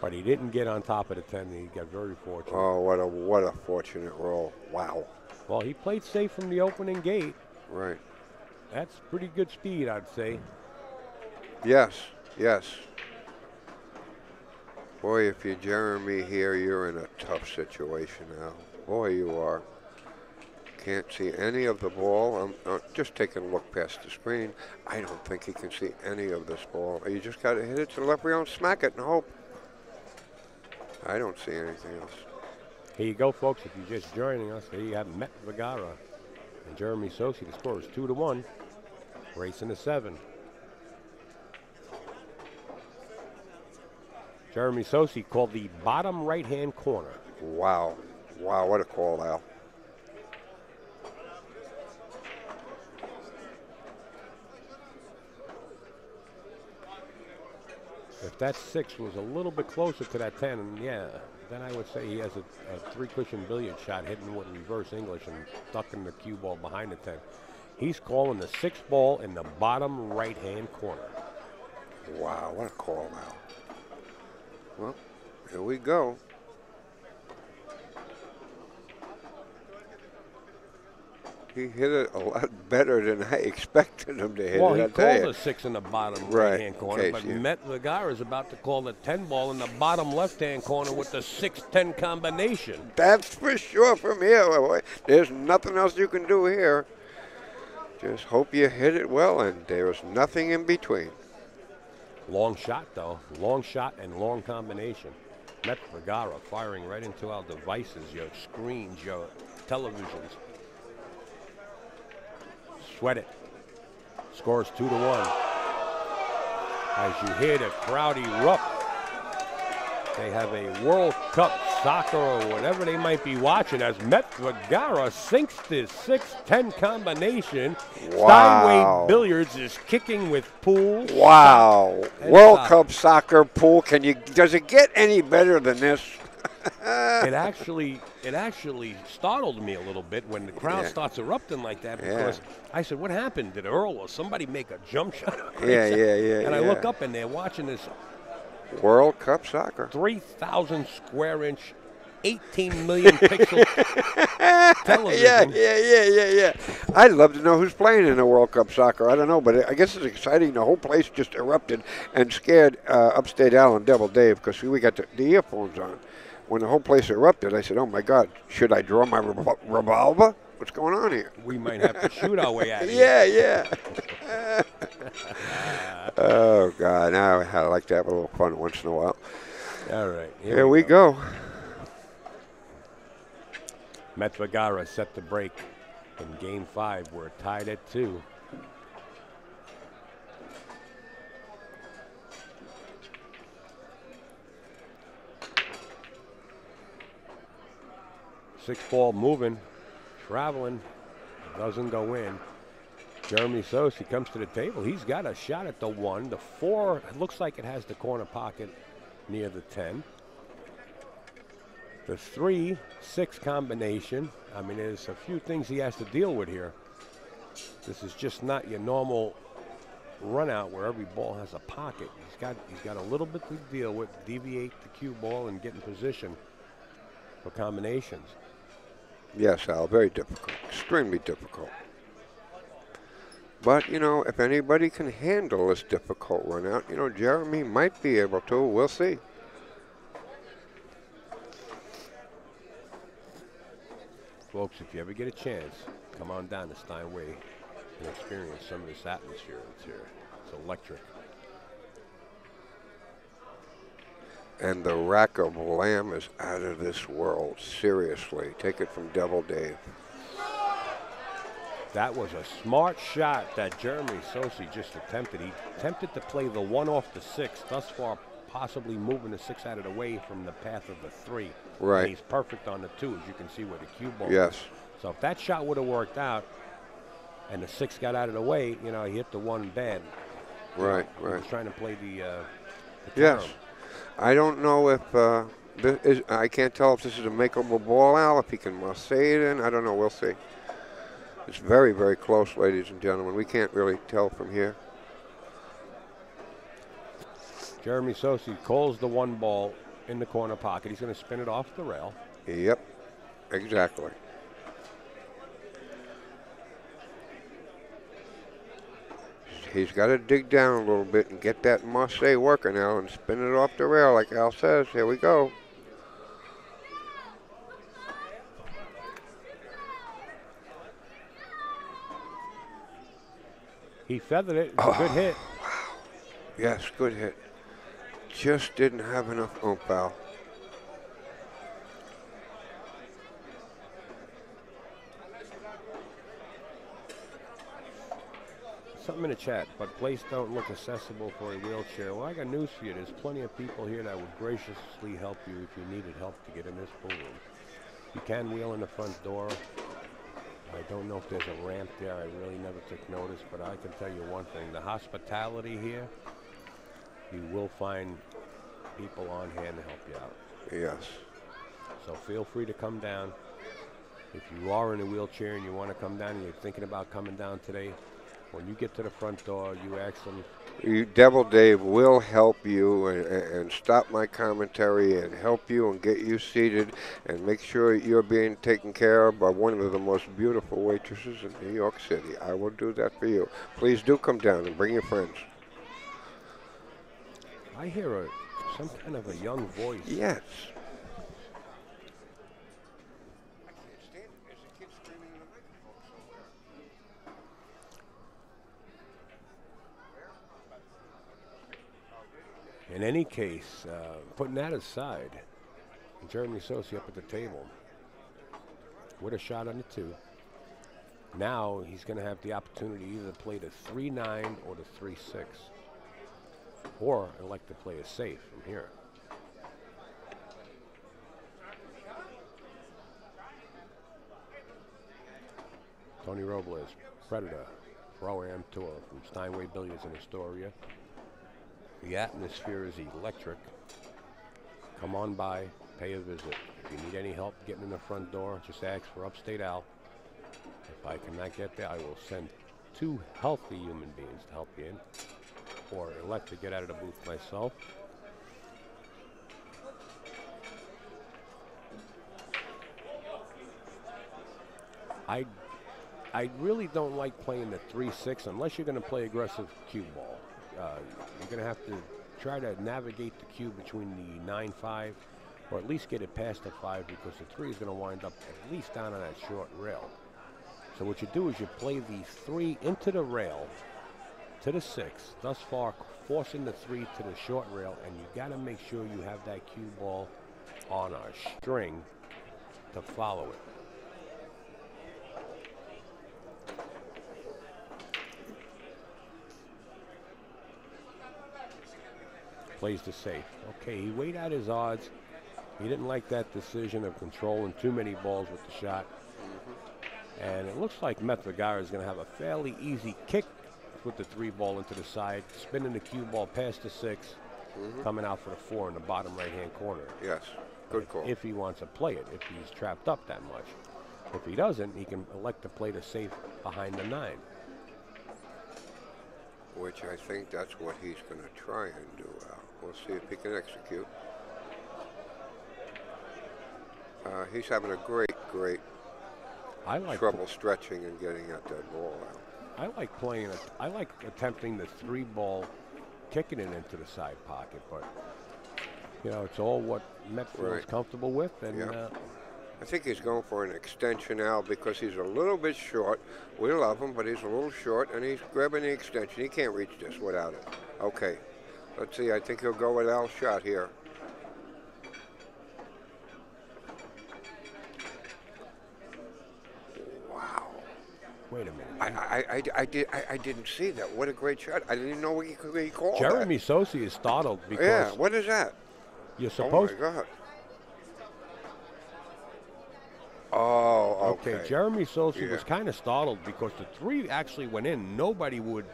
But he didn't get on top of the 10. He got very fortunate. Oh, what a fortunate roll. Wow. Well, he played safe from the opening gate. Right. That's pretty good speed, I'd say. Yes, yes. Boy, if you're Jeremy here, you're in a tough situation now. Boy, you are. Can't see any of the ball. I'm just taking a look past the screen. I don't think he can see any of this ball. You just got to hit it to the left rail and smack it and hope. I don't see anything else. Here you go, folks. If you're just joining us, there you have Mhet Vergara and Jeremy Sossei. The score is 2-1. Racing to 7. Jeremy Sossei called the bottom right-hand corner. Wow. Wow, what a call, Al. If that 6 was a little bit closer to that 10, yeah, then I would say he has a 3-cushion billiard shot hitting with reverse English and ducking the cue ball behind the 10. He's calling the 6 ball in the bottom right-hand corner. Wow, what a call now. Well, here we go. He hit it a lot better than I expected him to hit well, it. Well, he called the 6 in the bottom right-hand corner, but Mhet Vergara is about to call the 10 ball in the bottom left-hand corner with the 6-10 combination. That's for sure from here. There's nothing else you can do here. Just hope you hit it well, and there's nothing in between. Long shot, though. Long shot and long combination. Mhet Vergara firing right into our devices, your screens, your televisions. Sweat it. Scores 2-1. As you hear the crowd erupt, they have a World Cup soccer or whatever they might be watching as Mhet Vergara sinks this 6-10 combination. Wow. Steinway Billiards is kicking with pool. Wow. World Cup soccer pool. Does it get any better than this? It actually startled me a little bit when the crowd starts erupting like that, because I said, what happened? Did Earl or somebody make a jump shot? And I look up and they're watching this World Cup soccer. 3,000 square inch, 18 million pixel television. Yeah. I'd love to know who's playing in the World Cup soccer. I don't know, but I guess it's exciting. The whole place just erupted and scared Upstate Al and Devil Dave, because we got the earphones on. When the whole place erupted, I said, oh, my God, should I draw my revolver? What's going on here? We might have to shoot our way out of here. Yeah. Oh, God. Now I like to have a little fun once in a while. All right. Here we go. Mhet Vergara set the break in Game 5. We're tied at 2. Six ball moving, traveling, doesn't go in. Jeremy Sossei comes to the table. He's got a shot at the 1. The 4, it looks like it has the corner pocket near the 10. The 3-6 combination. I mean, there's a few things he has to deal with here. This is just not your normal run out where every ball has a pocket. He's got a little bit to deal with, deviate the cue ball and get in position for combinations. Yes, Al, very difficult, extremely difficult. But, you know, if anybody can handle this difficult run out, you know, Jeremy might be able to. We'll see. Folks, if you ever get a chance, come on down to Steinway and experience some of this atmosphere that's here. It's electric. And the rack of lamb is out of this world. Seriously. Take it from Devil Dave. That was a smart shot that Jeremy Sossei just attempted. He attempted to play the 1 off the 6, thus far possibly moving the 6 out of the way from the path of the 3. Right. And he's perfect on the 2, as you can see where the cue ball Yes. is. So if that shot would have worked out and the 6 got out of the way, you know, he hit the 1 bad. Right. He was trying to play the yes. term. I don't know if I can't tell if this is a makeable ball, Al. If he can say it in, I don't know. We'll see. It's very, very close, ladies and gentlemen. We can't really tell from here. Jeremy Sossei calls the 1 ball in the corner pocket. He's going to spin it off the rail. Yep, exactly. He's got to dig down a little bit and get that Sossei working now and spin it off the rail like Al says. Here we go. He feathered it. It's a good hit. Wow. Yes, good hit. Just didn't have enough oomph, Al. something in the chat, but place don't look accessible for a wheelchair. Well, I got news for you. There's plenty of people here that would graciously help you if you needed help to get in this pool room. You can wheel in the front door. I don't know if there's a ramp there. I really never took notice, but I can tell you one thing. The hospitality here, you will find people on hand to help you out. Yes. So feel free to come down. If you are in a wheelchair and you want to come down and you're thinking about coming down today, when you get to the front door, you ask them. Devil Dave will help you and stop my commentary and help you and get you seated and make sure you're being taken care of by one of the most beautiful waitresses in New York City. I will do that for you. Please do come down and bring your friends. I hear some kind of a young voice. Yes. In any case, putting that aside, Jeremy Sossei up at the table with a shot on the 2. Now he's going to have the opportunity to either play the 3-9 or the 3-6, or elect to play a safe from here. Tony Robles, Predator, Pro-Am Tour from Steinway Billiards in Astoria. The atmosphere is electric. Come on by, pay a visit. If you need any help getting in the front door, just ask for Upstate Al. If I cannot get there, I will send 2 healthy human beings to help you in, or elect to get out of the booth myself. I really don't like playing the 3-6 unless you're going to play aggressive cue ball. You're going to have to try to navigate the cue between the 9-5, or at least get it past the 5, because the 3 is going to wind up at least down on that short rail. So what you do is you play the 3 into the rail to the 6, thus far forcing the 3 to the short rail, and you got to make sure you have that cue ball on a string to follow it. Plays the safe. Okay, he weighed out his odds. He didn't like that decision of controlling too many balls with the shot. And it looks like Mhet Vergara is going to have a fairly easy kick with the 3 ball into the side, spinning the cue ball past the 6, coming out for the 4 in the bottom right-hand corner. Yes, good call. If he wants to play it, if he's trapped up that much. If he doesn't, he can elect to play the safe behind the 9. Which I think that's what he's going to try and do. We'll see if he can execute. He's having a great trouble stretching and getting at that ball out. I like playing it. I like attempting the 3 ball, kicking it into the side pocket, but you know, it's all what Mhet feels comfortable with. And I think he's going for an extension, Al, because he's a little bit short. We love him, but he's a little short, and he's grabbing the extension. He can't reach this without it. Okay, let's see. I think he'll go with Al's shot here. Wow. Wait a minute. I didn't see that. What a great shot. I didn't even know he called that. Jeremy Sossei is startled because... Yeah, what is that? You're supposed... Oh, my God. Oh, okay. Jeremy Sossei was kind of startled because the 3 actually went in. Nobody would.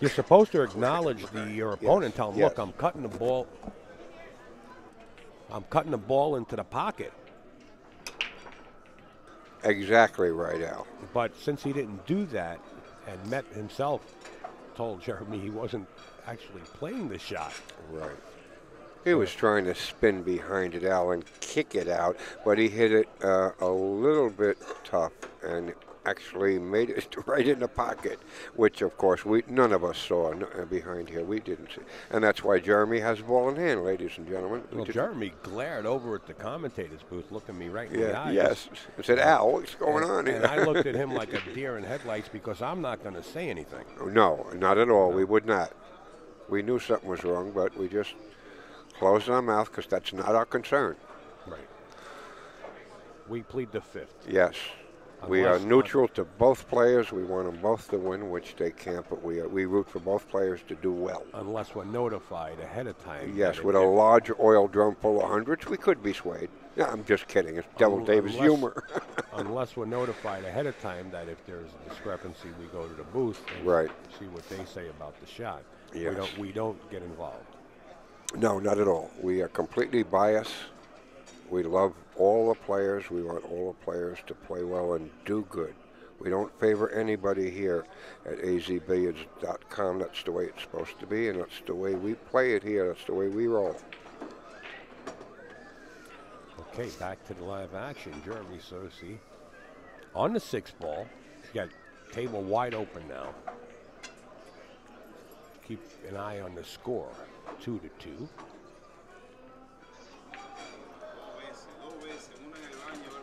You're supposed to acknowledge your opponent and tell him, look, I'm cutting the ball. I'm cutting the ball into the pocket. Exactly right, Al. But since he didn't do that, and Mhet himself told Jeremy he wasn't actually playing the shot. Right. He was trying to spin behind it, Al, and kick it out, but he hit it a little bit tough and actually made it right in the pocket, which, of course, none of us saw behind here. We didn't see. And that's why Jeremy has the ball in hand, ladies and gentlemen. Well, Jeremy glared over at the commentator's booth, looking me right in the eyes. Yes. I said, Al, what's going on here? And I looked at him like a deer in headlights because I'm not going to say anything. No, not at all. We would not. We knew something was wrong, but we just... close our mouth because that's not our concern. Right. We plead the 5th. Yes. We are neutral to both players. We want them both to win, which they can't, but we root for both players to do well. Unless we're notified ahead of time. Yes, with a large oil drum full of hundreds, we could be swayed. Yeah, I'm just kidding. It's Devil Davis humor. Unless we're notified ahead of time that if there's a discrepancy, we go to the booth and see what they say about the shot. Yes. We don't get involved. No, not at all. We are completely biased. We love all the players. We want all the players to play well and do good. We don't favor anybody here at AZBilliards.com. That's the way it's supposed to be, and that's the way we play it here. That's the way we roll. Okay, back to the live action. Jeremy Sossei on the 6th ball. He's got table wide open now. Keep an eye on the score, 2-2.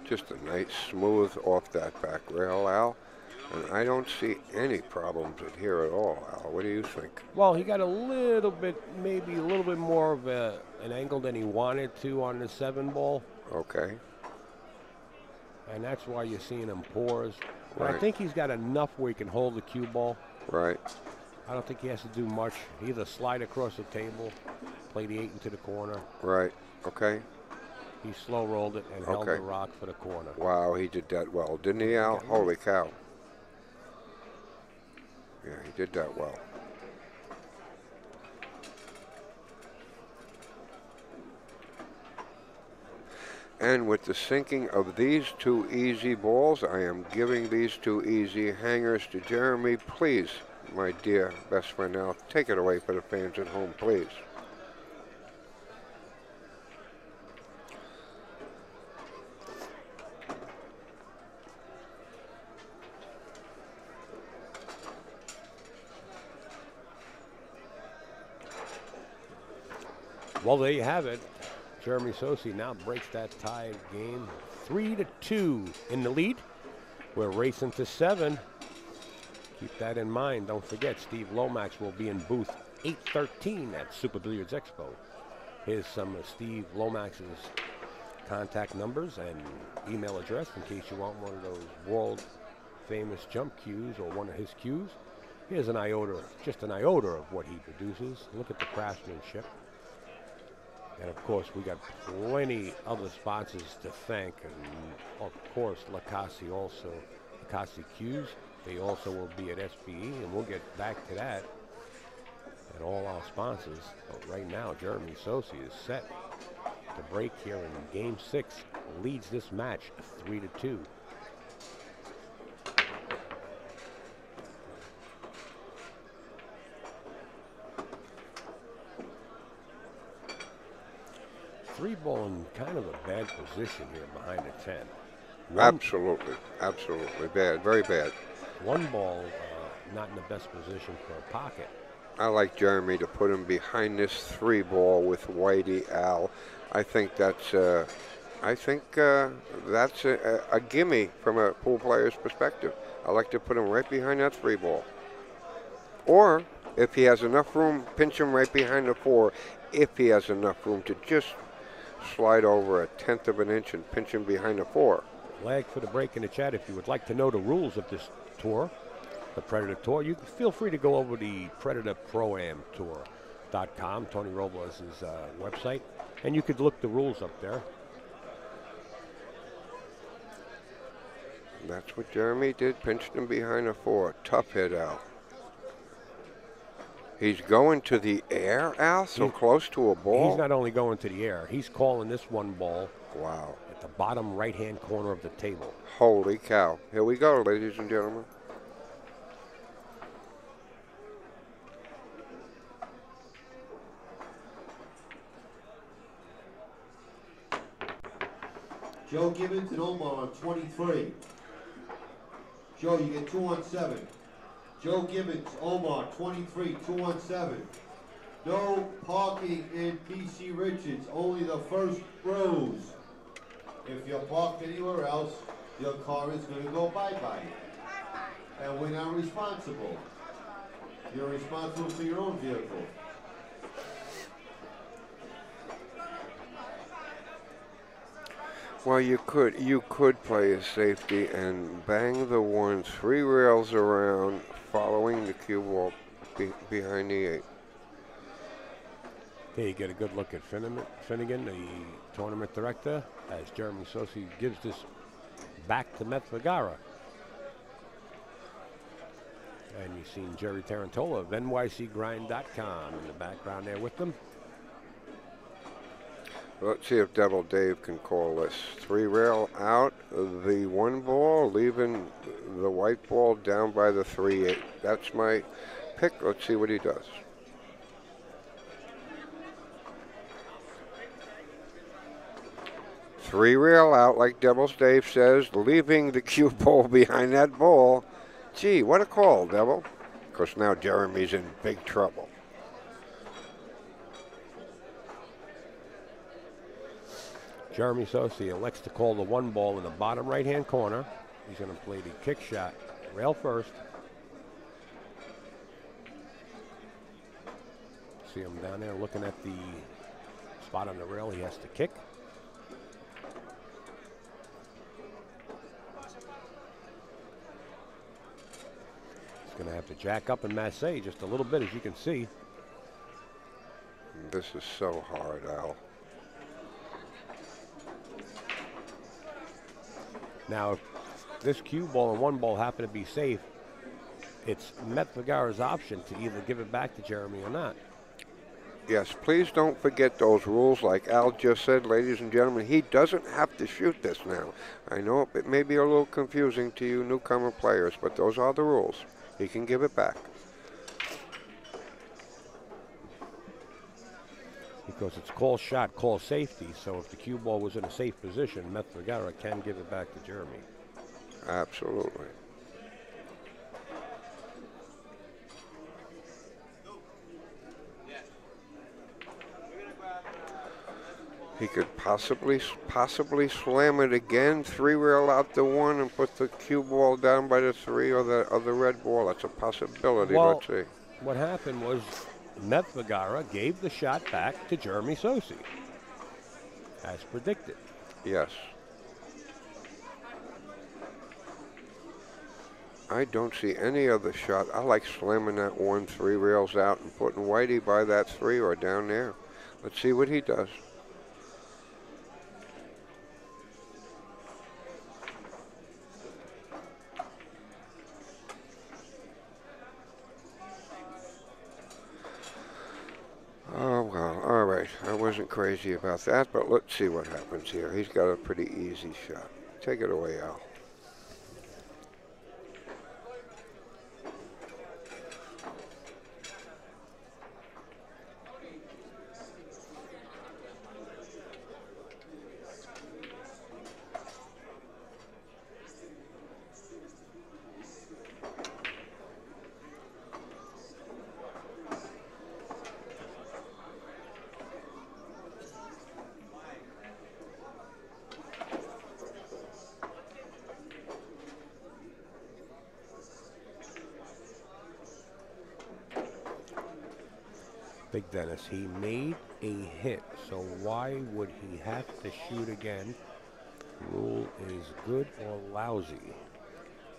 Just a nice smooth off that back rail, Al. And I don't see any problems in here at all, Al. What do you think? Well, he got a little bit, maybe a little bit more of an angle than he wanted to on the 7 ball. Okay. And that's why you're seeing him pause. But Right. I think he's got enough where he can hold the cue ball. Right. I don't think he has to do much. Either slide across the table, play the 8 into the corner. Right. Okay. He slow rolled it and held the rock for the corner. Wow, he did that well, didn't he, Al? Holy cow. Yeah, he did that well. And with the sinking of these 2 easy balls, I am giving these 2 easy hangers to Jeremy. Please, my dear best friend Al, take it away for the fans at home, please. Well, there you have it. Jeremy Sossei now breaks that tie game 3-2 in the lead. We're racing to 7. Keep that in mind. Don't forget, Steve Lomax will be in booth 813 at Super Billiards Expo. Here's some of Steve Lomax's contact numbers and email address in case you want one of those world famous jump cues or one of his cues. Here's an iota, just an iota of what he produces. Look at the craftsmanship. And of course, we got plenty other sponsors to thank. And of course, Lacassi also, Lacassi Cues. They also will be at SBE, and we'll get back to that and all our sponsors. But right now, Jeremy Sossei is set to break here in Game 6. Leads this match 3-2. Three ball in kind of a bad position here behind the 10. Absolutely, absolutely bad, very bad. 1 ball not in the best position for a pocket. I like Jeremy to put him behind this 3 ball with Whitey, Al. I think that's a gimme from a pool player's perspective. I like to put him right behind that 3 ball. Or if he has enough room, pinch him right behind the 4. If he has enough room to just slide over 1/10 of an inch and pinch him behind the 4. Lag for the break in the chat. If you would like to know the rules of this tour, the Predator Tour, you can feel free to go over the Predator Pro-Am Tour.com, Tony Robles' website, and you could look the rules up there. That's what Jeremy did, pinched him behind the 4. Tough hit, Al. He's going to the air, Al, so close to a ball? He's not only going to the air, he's calling this 1 ball. Wow. At the bottom right-hand corner of the table. Holy cow. Here we go, ladies and gentlemen. Joe Gibbons and Omar on 23. Joe, you get 2 on 7. Joe Gibbons, Omar, 23, 2 on 7. No parking in PC Richards, only the first rows. If you're parked anywhere else, your car is going to go bye-bye. And we're not responsible. You're responsible for your own vehicle. Well, you could play a safety and bang the one 3 rails around, following the cue ball behind the 8. There you get a good look at Finnegan, the tournament director, as Jeremy Sossei gives this back to Mhet Vergara. And you've seen Jerry Tarantola of NYCGrind.com in the background there with them. Let's see if Devil Dave can call this. 3 rail out, the 1 ball, leaving the white ball down by the 3-8. That's my pick. Let's see what he does. Three rail out, like Devil's Dave says, leaving the cue ball behind that ball. Gee, what a call, Devil. Because now Jeremy's in big trouble. Jeremy Sossei elects to call the 1 ball in the bottom right-hand corner. He's going to play the kick shot, rail first. See him down there looking at the spot on the rail he has to kick. He's going to have to jack up and masse just a little bit, as you can see. This is so hard, Al. Now, if this cue ball and 1 ball happen to be safe, it's Mhet Vergara's option to either give it back to Jeremy or not. Yes, please don't forget those rules. Like Al just said, ladies and gentlemen, he doesn't have to shoot this now. I know it may be a little confusing to you newcomer players, but those are the rules. He can give it back. Because it's call shot, call safety, so if the cue ball was in a safe position, Mhet Vergara can give it back to Jeremy. Absolutely. He could possibly slam it again, 3 rail out the 1 and put the cue ball down by the 3 or the red ball. That's a possibility. Well, let's see. What happened was Mhet Vergara gave the shot back to Jeremy Sossei, as predicted. Yes. I don't see any other shot. I like slamming that 1 3 rails out and putting Whitey by that 3 or down there. Let's see what he does. Oh, well, all right. I wasn't crazy about that, but let's see what happens here. He's got a pretty easy shot. Take it away, Al. Big Dennis, he made a hit, so why would he have to shoot again? Rule is good or lousy?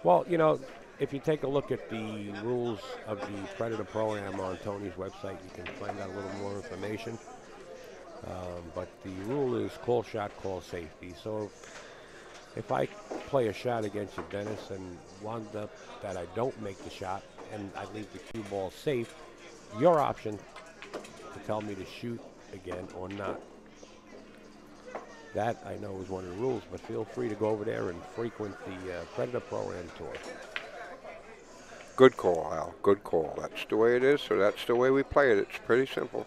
Well, you know, if you take a look at the rules of the Predator Pro-Am on Tony's website, you can find out a little more information. But the rule is call shot, call safety. So if I play a shot against you, Dennis, and wound up that I don't make the shot and I leave the cue ball safe, your option to tell me to shoot again or not. That, I know, is one of the rules, but feel free to go over there and frequent the Predator Pro-Am Tour. Good call, Al. Good call. That's the way it is, so that's the way we play it. It's pretty simple.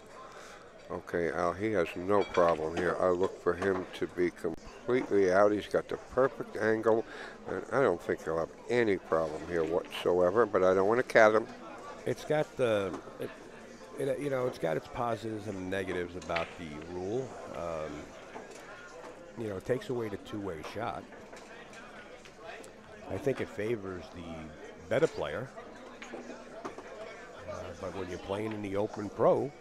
Okay, Al, he has no problem here. I look for him to be completely out. He's got the perfect angle, and I don't think he'll have any problem here whatsoever, but I don't want to cat him. It's got the... you know, it's got its positives and negatives about the rule. You know, it takes away the two-way shot. I think it favors the better player. But when you're playing in the Open Pro,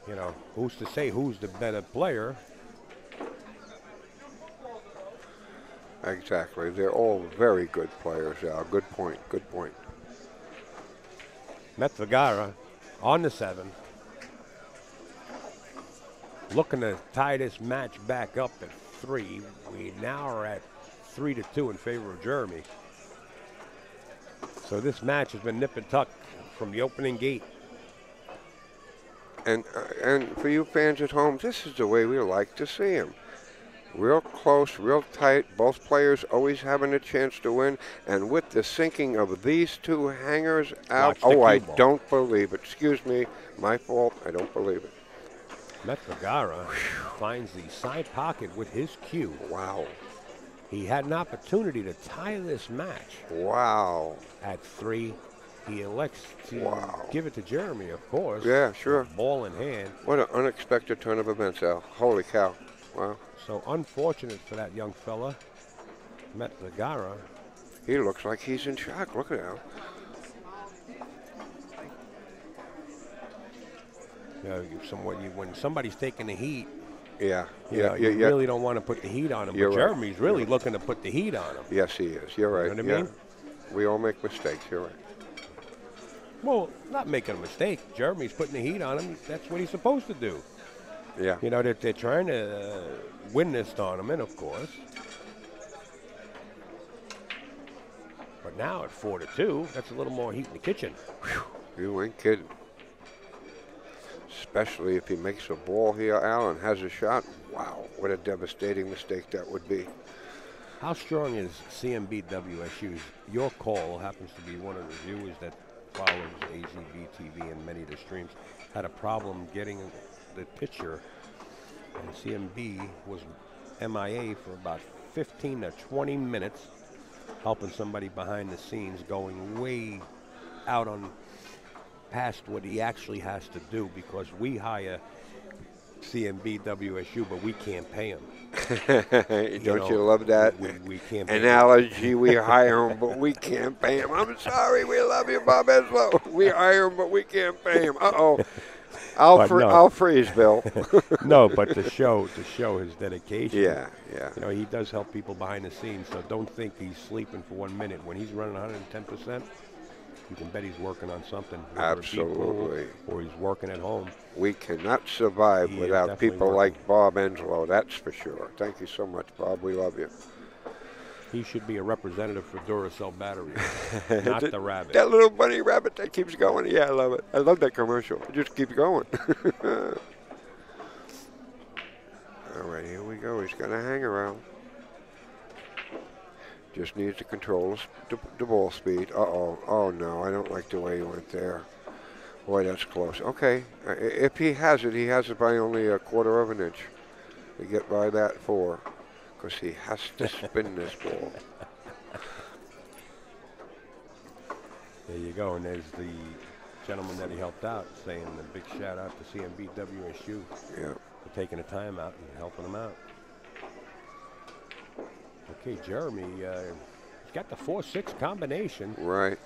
you know, who's to say who's the better player? Exactly. They're all very good players, Al. Good point. Good point. Mhet Vergara on the 7. Looking to tie this match back up at 3. We now are at 3-2 in favor of Jeremy. So this match has been nip and tuck from the opening gate. And for you fans at home, this is the way we like to see them. Real close, real tight. Both players always having a chance to win. And with the sinking of these two hangers out, I don't believe it. Excuse me, my fault. I don't believe it. Mhet Vergara finds the side pocket with his cue. Wow. He had an opportunity to tie this match. Wow. At 3. He elects to give it to Jeremy, of course. Yeah, sure. Ball in hand. What an unexpected turn of events, Al. Holy cow. Wow. So unfortunate for that young fella, Mhet Vergara. He looks like he's in shock. Look at Al. You know, when somebody's taking the heat, you really don't want to put the heat on him. But Jeremy's really looking to put the heat on him. Yes, he is. You're right. You know what I mean? We all make mistakes. You're right. Well, not making a mistake. Jeremy's putting the heat on him. That's what he's supposed to do. Yeah. You know, they're trying to win this tournament, of course. But now at 4-2, that's a little more heat in the kitchen. Whew, you ain't kidding. Especially if he makes a ball here, Al, and has a shot. Wow, what a devastating mistake that would be. How strong is CMB-WSU? Your call happens to be one of the viewers that follows AZBtv and many of the streams. Had a problem getting the picture, and CMB was MIA for about 15 to 20 minutes, helping somebody behind the scenes, going way out on past what he actually has to do, because we hire CMB-WSU, but we can't pay him. Don't you love that we can't pay analogy? We hire him, but we can't pay him. I'm sorry, we love you, Bob Eslow. We hire him, but we can't pay him. Uh-oh. I'll freeze, Bill. No, but to show his dedication. Yeah. You know, he does help people behind the scenes, so don't think he's sleeping for 1 minute. When he's running 110%, you can bet he's working on something. Absolutely. Or he's working at home. We cannot survive without people like Bob Enslow, that's for sure. Thank you so much, Bob. We love you. He should be a representative for Duracell batteries, not the rabbit. That little bunny rabbit that keeps going. Yeah, I love it. I love that commercial. It just keeps going. All right, here we go. He's got a hang around. Just needs to control the ball speed. Uh-oh. Oh, no. I don't like the way he went there. Boy, that's close. Okay. If he has it by only 1/4 of an inch to get by that 4, because he has to spin this ball. There you go. And there's the gentleman that he helped out saying a big shout out to CMB-WSU for taking the time out and helping him out. Okay, Jeremy, he's got the 4-6 combination. Right.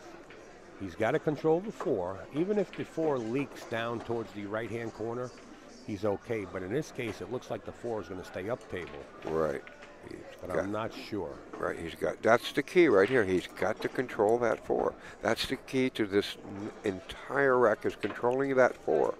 He's got to control the 4. Even if the 4 leaks down towards the right-hand corner, he's okay. But in this case, it looks like the 4 is going to stay up table. Right. But I'm not sure. Right. That's the key right here. He's got to control that 4. That's the key to this entire rack, is controlling that 4.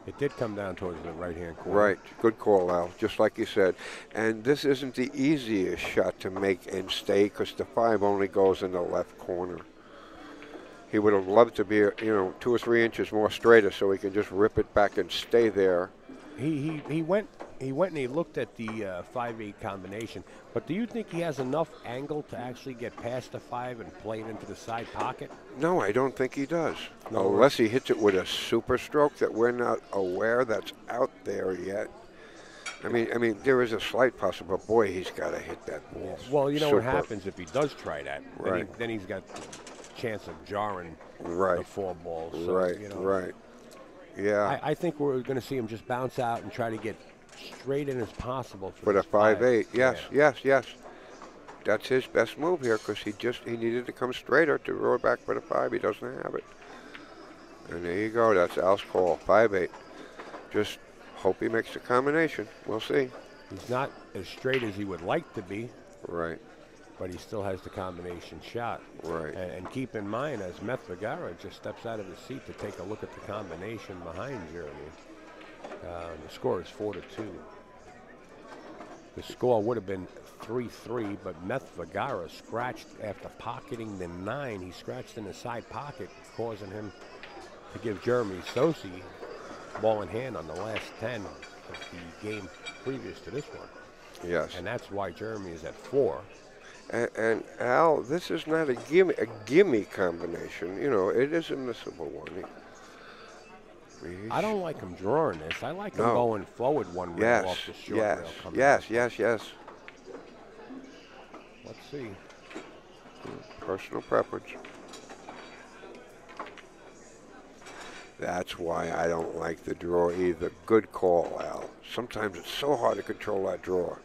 It did come down towards the right-hand corner. Right. Good call, Al. Just like you said. And this isn't the easiest shot to make and stay, because the 5 only goes in the left corner. He would have loved to be, 2 or 3 inches more straighter so he can just rip it back and stay there. He went and he looked at the 5-8 combination. But do you think he has enough angle to actually get past the 5 and play it into the side pocket? No, I don't think he does. No, unless he hits it with a super stroke that we're not aware that's out there yet. I mean, there is a slight possibility. Boy, he's got to hit that ball. Well, you know what happens if he does try that? Right. Then he's got the chance of jarring the 4 balls. So, right. Yeah. I think we're going to see him just bounce out and try to get straight in as possible for the 5-8. Yes. that's his best move here because he needed to come straighter to roll back for the 5. He doesn't have it. And there you go. That's Al's call. 5-8. Just hope he makes the combination. We'll see. He's not as straight as he would like to be. Right. But he still has the combination shot. Right. And keep in mind, as Mhet Vergara just steps out of his seat to take a look at the combination behind Jeremy, the score is 4-2. The score would have been 3-3, but Mhet Vergara scratched after pocketing the 9. He scratched in the side pocket, causing him to give Jeremy Sossei ball in hand on the last 10 of the game previous to this one. Yes. And that's why Jeremy is at 4. And Al, this is not a gimme combination. You know, it is a missable one. I don't like him drawing this. I like him going forward one rail off the short rail. Yes. Let's see. Personal preference. That's why I don't like the draw either. Good call, Al. Sometimes it's so hard to control that draw.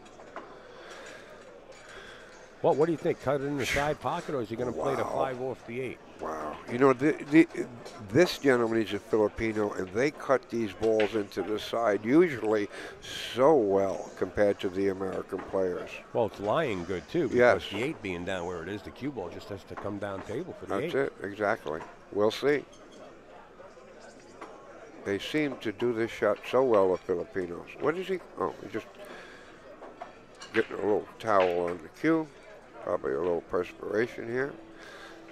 Well, what do you think? Cut it in the side pocket, or is he going to play the 5 off the 8? Wow. You know, this gentleman is a Filipino, and they cut these balls into the side usually so well compared to the American players. Well, it's lying good, too, because the 8 being down where it is, the cue ball just has to come down table for the 8. That's it, exactly. We'll see. They seem to do this shot so well, the Filipinos. What is he? Oh, he's just getting a little towel on the cue. Probably a little perspiration here.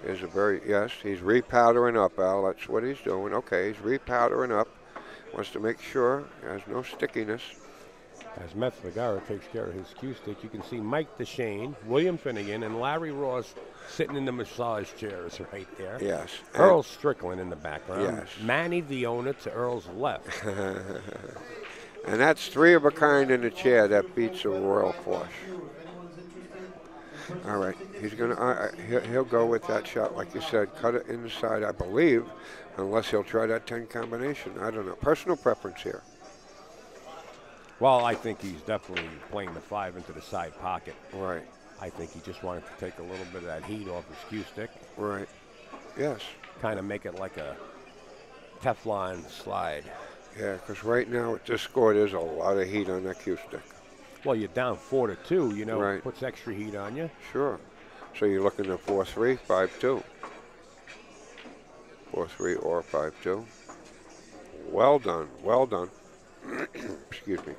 There's a he's repowdering up, Al. That's what he's doing. Okay, he's repowdering up. Wants to make sure he has no stickiness. As Mhet Vergara takes care of his cue stick, you can see Mike DeShane, William Finnegan, and Larry Ross sitting in the massage chairs right there. Yes. Earl Strickland in the background. Yes. Manny the owner to Earl's left. And that's 3 of a kind in the chair that beats a royal flush. All right, he's gonna. He'll go with that shot, like you said, cut it inside, I believe, unless he'll try that 10 combination. I don't know. Personal preference here. Well, I think he's definitely playing the 5 into the side pocket. Right. I think he just wanted to take a little bit of that heat off his cue stick. Right. Yes. Kind of make it like a Teflon slide. Yeah, because right now at this score, there's a lot of heat on that cue stick. Well, you're down 4-2, you know, right. Puts extra heat on you. Sure. So you're looking at 4-3, 5-2. 4-3 or 5-2. Well done, well done. Excuse me.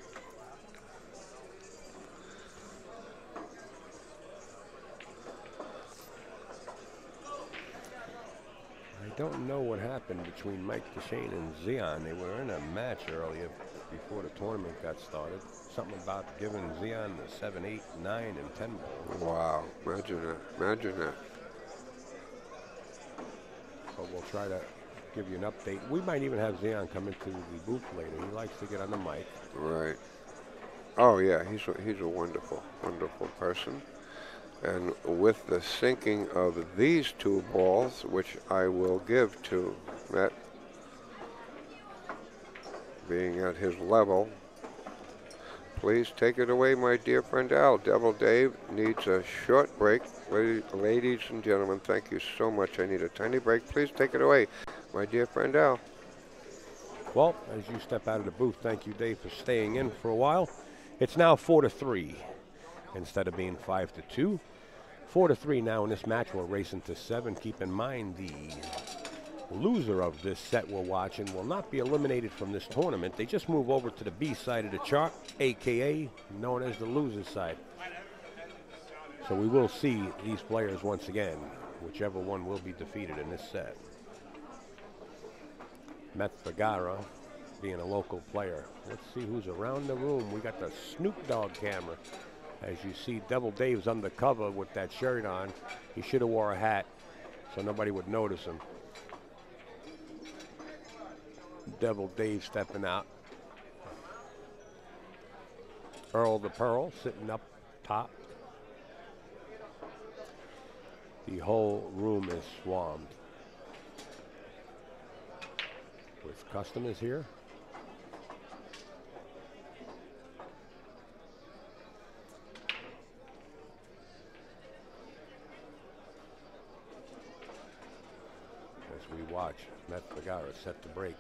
I don't know what happened between Mike DeShane and Zion. They were in a match earlier before the tournament got started. Something about giving Zion the 7, 8, 9, and 10 balls. Wow, imagine that, imagine that. So we'll try to give you an update. We might even have Zion come into the booth later. He likes to get on the mic. Right. Oh yeah, he's a wonderful, wonderful person. And with the sinking of these 2 balls, which I will give to Mhet, being at his level, please take it away, my dear friend Al. Devil Dave needs a short break. Ladies and gentlemen, thank you so much. I need a tiny break. Please take it away, my dear friend Al. Well, as you step out of the booth, thank you, Dave, for staying in for a while. It's now 4-3 instead of being 5-2. 4-3 now in this match. We're racing to 7. Keep in mind the loser of this set we're watching will not be eliminated from this tournament. They just move over to the B side of the chart, a.k.a. known as the loser side. So we will see these players once again, whichever one will be defeated in this set. Mhet Vergara being a local player. Let's see who's around the room. We got the Snoop Dogg camera. As you see, Devil Dave's undercover with that shirt on. He should have wore a hat so nobody would notice him. Devil Dave stepping out. Earl the Pearl sitting up top. The whole room is swarmed with customers here. watch. Mhet Vergara set to break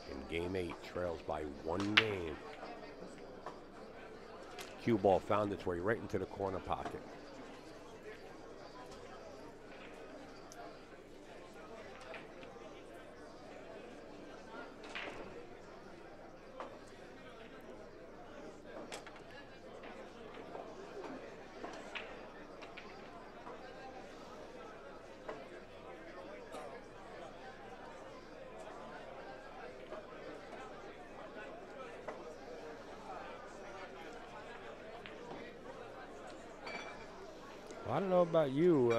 in game 8, trails by 1 game. Cue ball found its way right into the corner pocket. I don't know about you,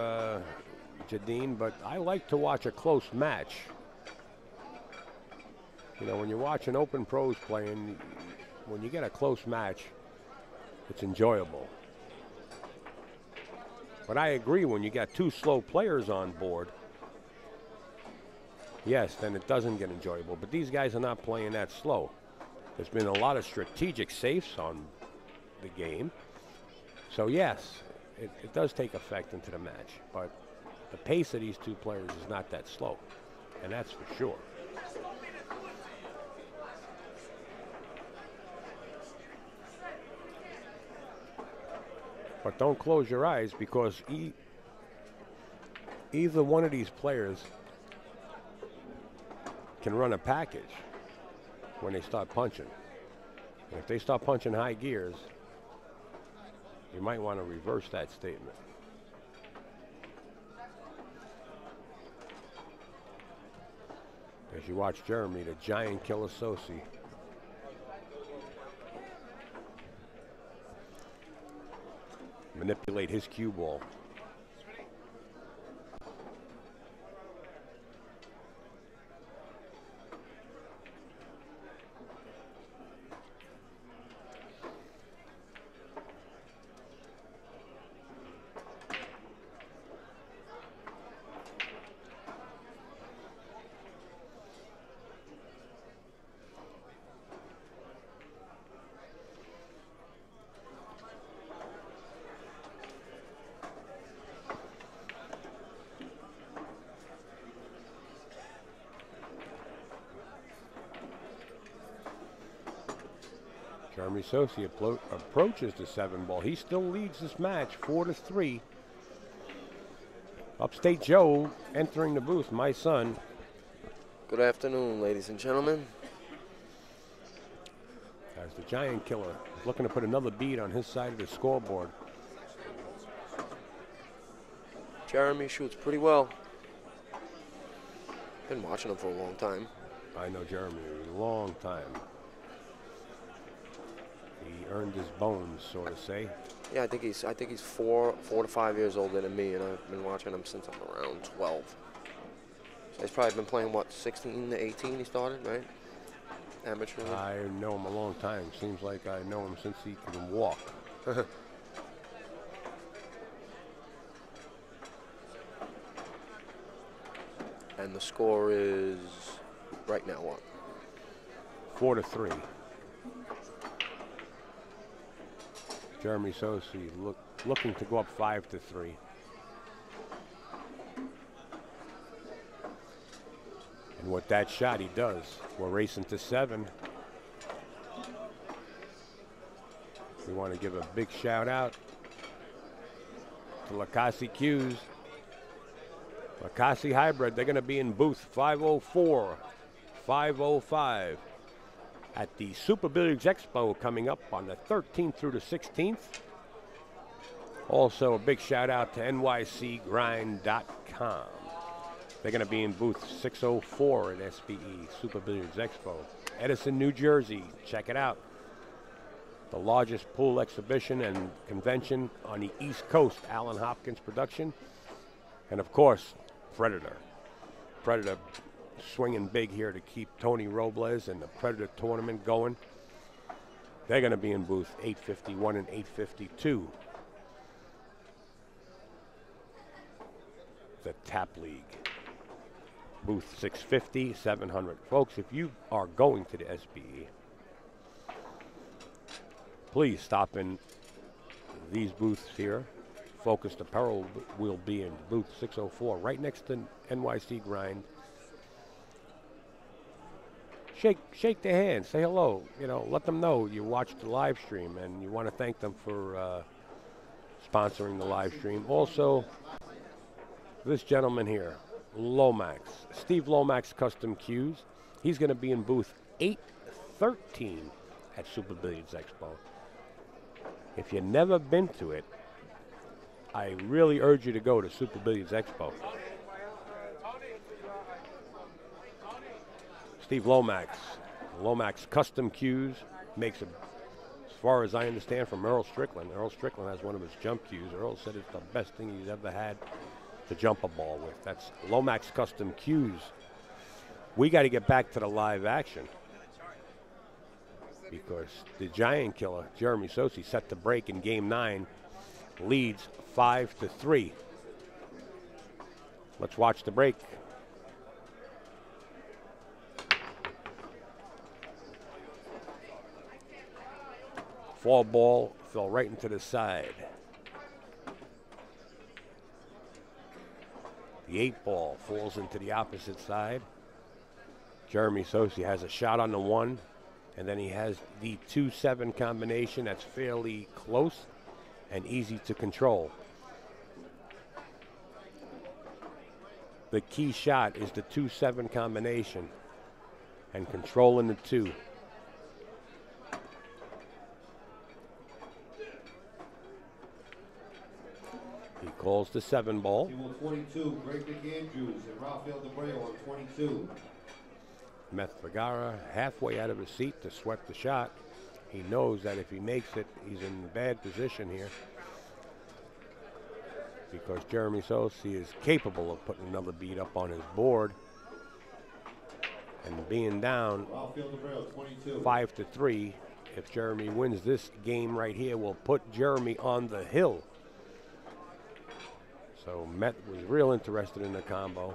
Jadine, but I like to watch a close match. You know, when you're watching open pros playing, when you get a close match, it's enjoyable. But I agree, when you got 2 slow players on board, yes, then it doesn't get enjoyable. But these guys are not playing that slow. There's been a lot of strategic safes on the game. So yes, it does take effect into the match, but the pace of these 2 players is not that slow, and that's for sure. But don't close your eyes, because either one of these players can run a package when they start punching. And if they start punching high gears, you might want to reverse that statement. As you watch Jeremy, the giant killer Sossei, manipulate his cue ball. Jeremy Sossei approaches the 7 ball. He still leads this match 4-3. Upstate Joe entering the booth, my son. Good afternoon, ladies and gentlemen. As the giant killer is looking to put another bead on his side of the scoreboard. Jeremy shoots pretty well. Been watching him for a long time. I know Jeremy a long time. He earned his bones, so to say. Yeah, I think he's 4 to 5 years older than me, and I've been watching him since I'm around 12. So he's probably been playing, what, 16 to 18 he started, right? Amateur. I know him a long time. Seems like I know him since he can walk. And the score is right now what? 4-3. Jeremy Sossei looking to go up 5-3. And with that shot, he does. We're racing to 7. We want to give a big shout out to Lacassi Cues. Lacassi Hybrid, they're going to be in booth 504, 505 at the Super Billiards Expo coming up on the 13th through the 16th. Also, a big shout out to nycgrind.com. They're going to be in booth 604 at SBE, Super Billiards Expo. Edison, New Jersey. Check it out. The largest pool exhibition and convention on the East Coast, Alan Hopkins production. And of course, Predator. Predator swinging big here to keep Tony Robles and the Predator tournament going. They're going to be in booth 851 and 852. The Tap League. Booth 650, 700. Folks, if you are going to the SBE, please stop in these booths here. Focused Apparel will be in booth 604, right next to NYC Grind shake their hand, say hello. You know, let them know you watched the live stream and you want to thank them for sponsoring the live stream. Also, this gentleman here, Lomax, Steve Lomax Custom Cues. He's going to be in booth 813 at Super Billiards Expo. If you've never been to it, I really urge you to go to Super Billiards Expo. Steve Lomax, Lomax Custom Cues, makes it, as far as I understand, from Earl Strickland. Earl Strickland has one of his jump cues. Earl said it's the best thing he's ever had to jump a ball with. That's Lomax Custom Cues. We got to get back to the live action because the giant killer, Jeremy Sossei, set the break in game 9, leads 5-3. Let's watch the break. Fall ball fell right into the side. The 8 ball falls into the opposite side. Jeremy Sossei has a shot on the 1, and then he has the 2-7 combination that's fairly close and easy to control. The key shot is the 2-7 combination and controlling the 2. He calls the 7 ball. Team 22, Greg McAndrews and Rafael DeBreo on 22. Mhet Vergara halfway out of his seat to sweat the shot. He knows that if he makes it, he's in bad position here because Jeremy Sossei is capable of putting another beat up on his board. And being down 5-3, if Jeremy wins this game right here, will put Jeremy on the hill. So Mhet was real interested in the combo.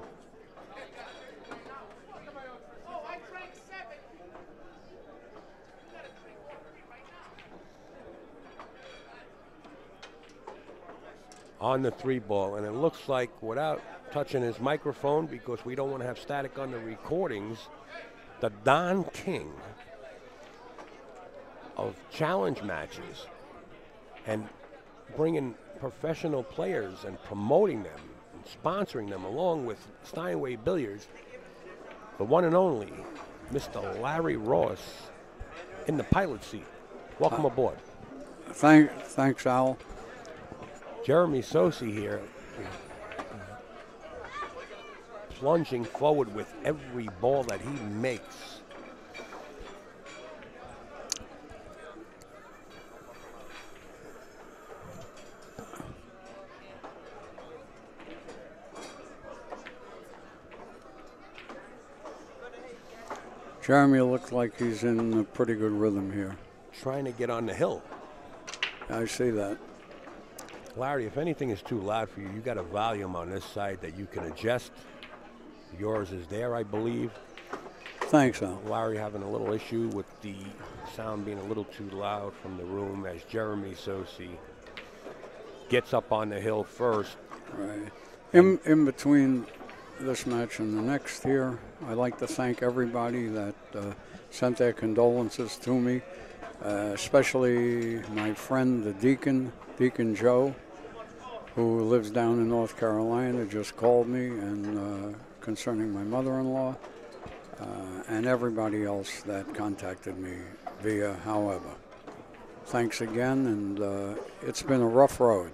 On the 3 ball, and it looks like, without touching his microphone because we don't want to have static on the recordings, the Don King of challenge matches and bringing professional players and promoting them and sponsoring them along with Steinway Billiards, the one and only Mr. Larry Ross in the pilot seat. Welcome aboard. Thanks, Al. Jeremy Sossei here, plunging forward with every ball that he makes. Jeremy looks like he's in a pretty good rhythm here. Trying to get on the hill. I see that. Larry, if anything is too loud for you, you got a volume on this side that you can adjust. Yours is there, I believe. Thanks, Al. Larry having a little issue with the sound being a little too loud from the room as Jeremy Sossei gets up on the hill first. Right. In between this match and the next here, I'd like to thank everybody that sent their condolences to me, especially my friend, the Deacon Joe, who lives down in North Carolina, just called me and concerning my mother-in-law, and everybody else that contacted me via however. Thanks again, and it's been a rough road,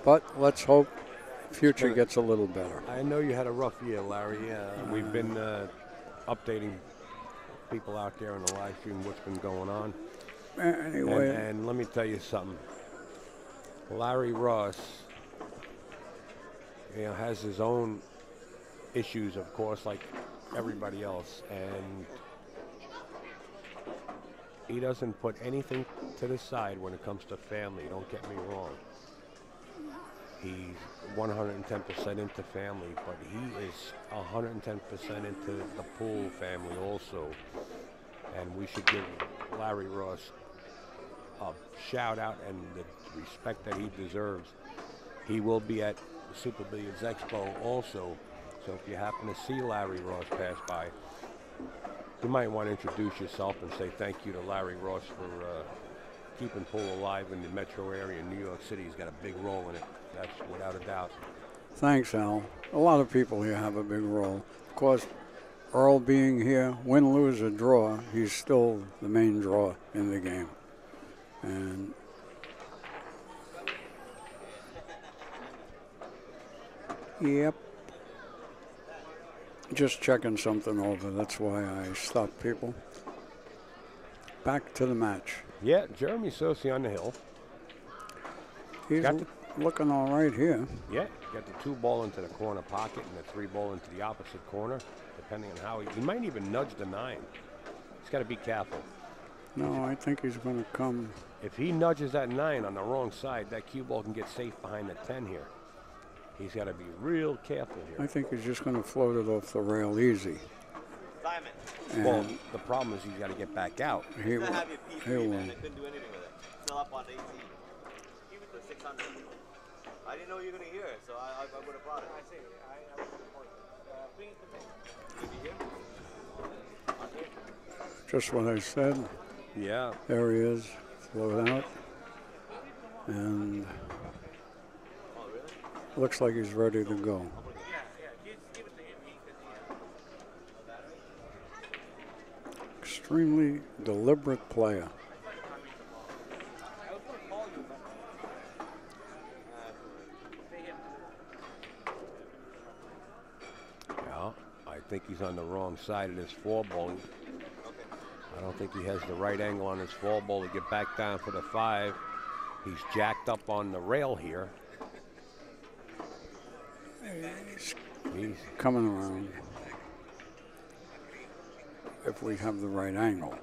but let's hope future gets a little better. I know you had a rough year, Larry. We've been updating people out there on the live stream what's been going on. Anyway, and let me tell you something. Larry Ross, has his own issues, of course, like everybody else, and he doesn't put anything to the side when it comes to family. Don't get me wrong. He's 110% into family, but he is 110% into the pool family also, and we should give Larry Ross a shout out and the respect that he deserves. He will be at the Super Billiards Expo also, so if you happen to see Larry Ross pass by, You might want to introduce yourself and say thank you to Larry Ross for keeping pool alive in the metro area in New York City. He's got a big role in it. That's without a doubt. Thanks, Al. A lot of people here have a big role. Of course, Earl being here, win, lose, or draw, he's still the main draw in the game. And yep. Just checking something over. That's why I stopped people. Back to the match. Yeah, Jeremy Sossei on the hill. He's looking all right here. Yeah, got the 2 ball into the corner pocket and the 3 ball into the opposite corner, depending on how he might even nudge the 9. He's got to be careful. No, I think he's going to come. If he nudges that 9 on the wrong side, that cue ball can get safe behind the 10 here. He's got to be real careful here. I think he's just going to float it off the rail easy. Simon. Well, the problem is he's got to get back out. He will. Man, I couldn't do anything with it. Still up on 18. Even to 600. I didn't know you were going to hear it, so I would have brought it. I see. I was disappointed. Just what I said. Yeah. There he is. Float out. And looks like he's ready to go. Extremely deliberate player. Yeah, I think he's on the wrong side of this 4 ball. I don't think he has the right angle on his 4 ball to get back down for the 5. He's jacked up on the rail here. He's coming around. If we have the right angle.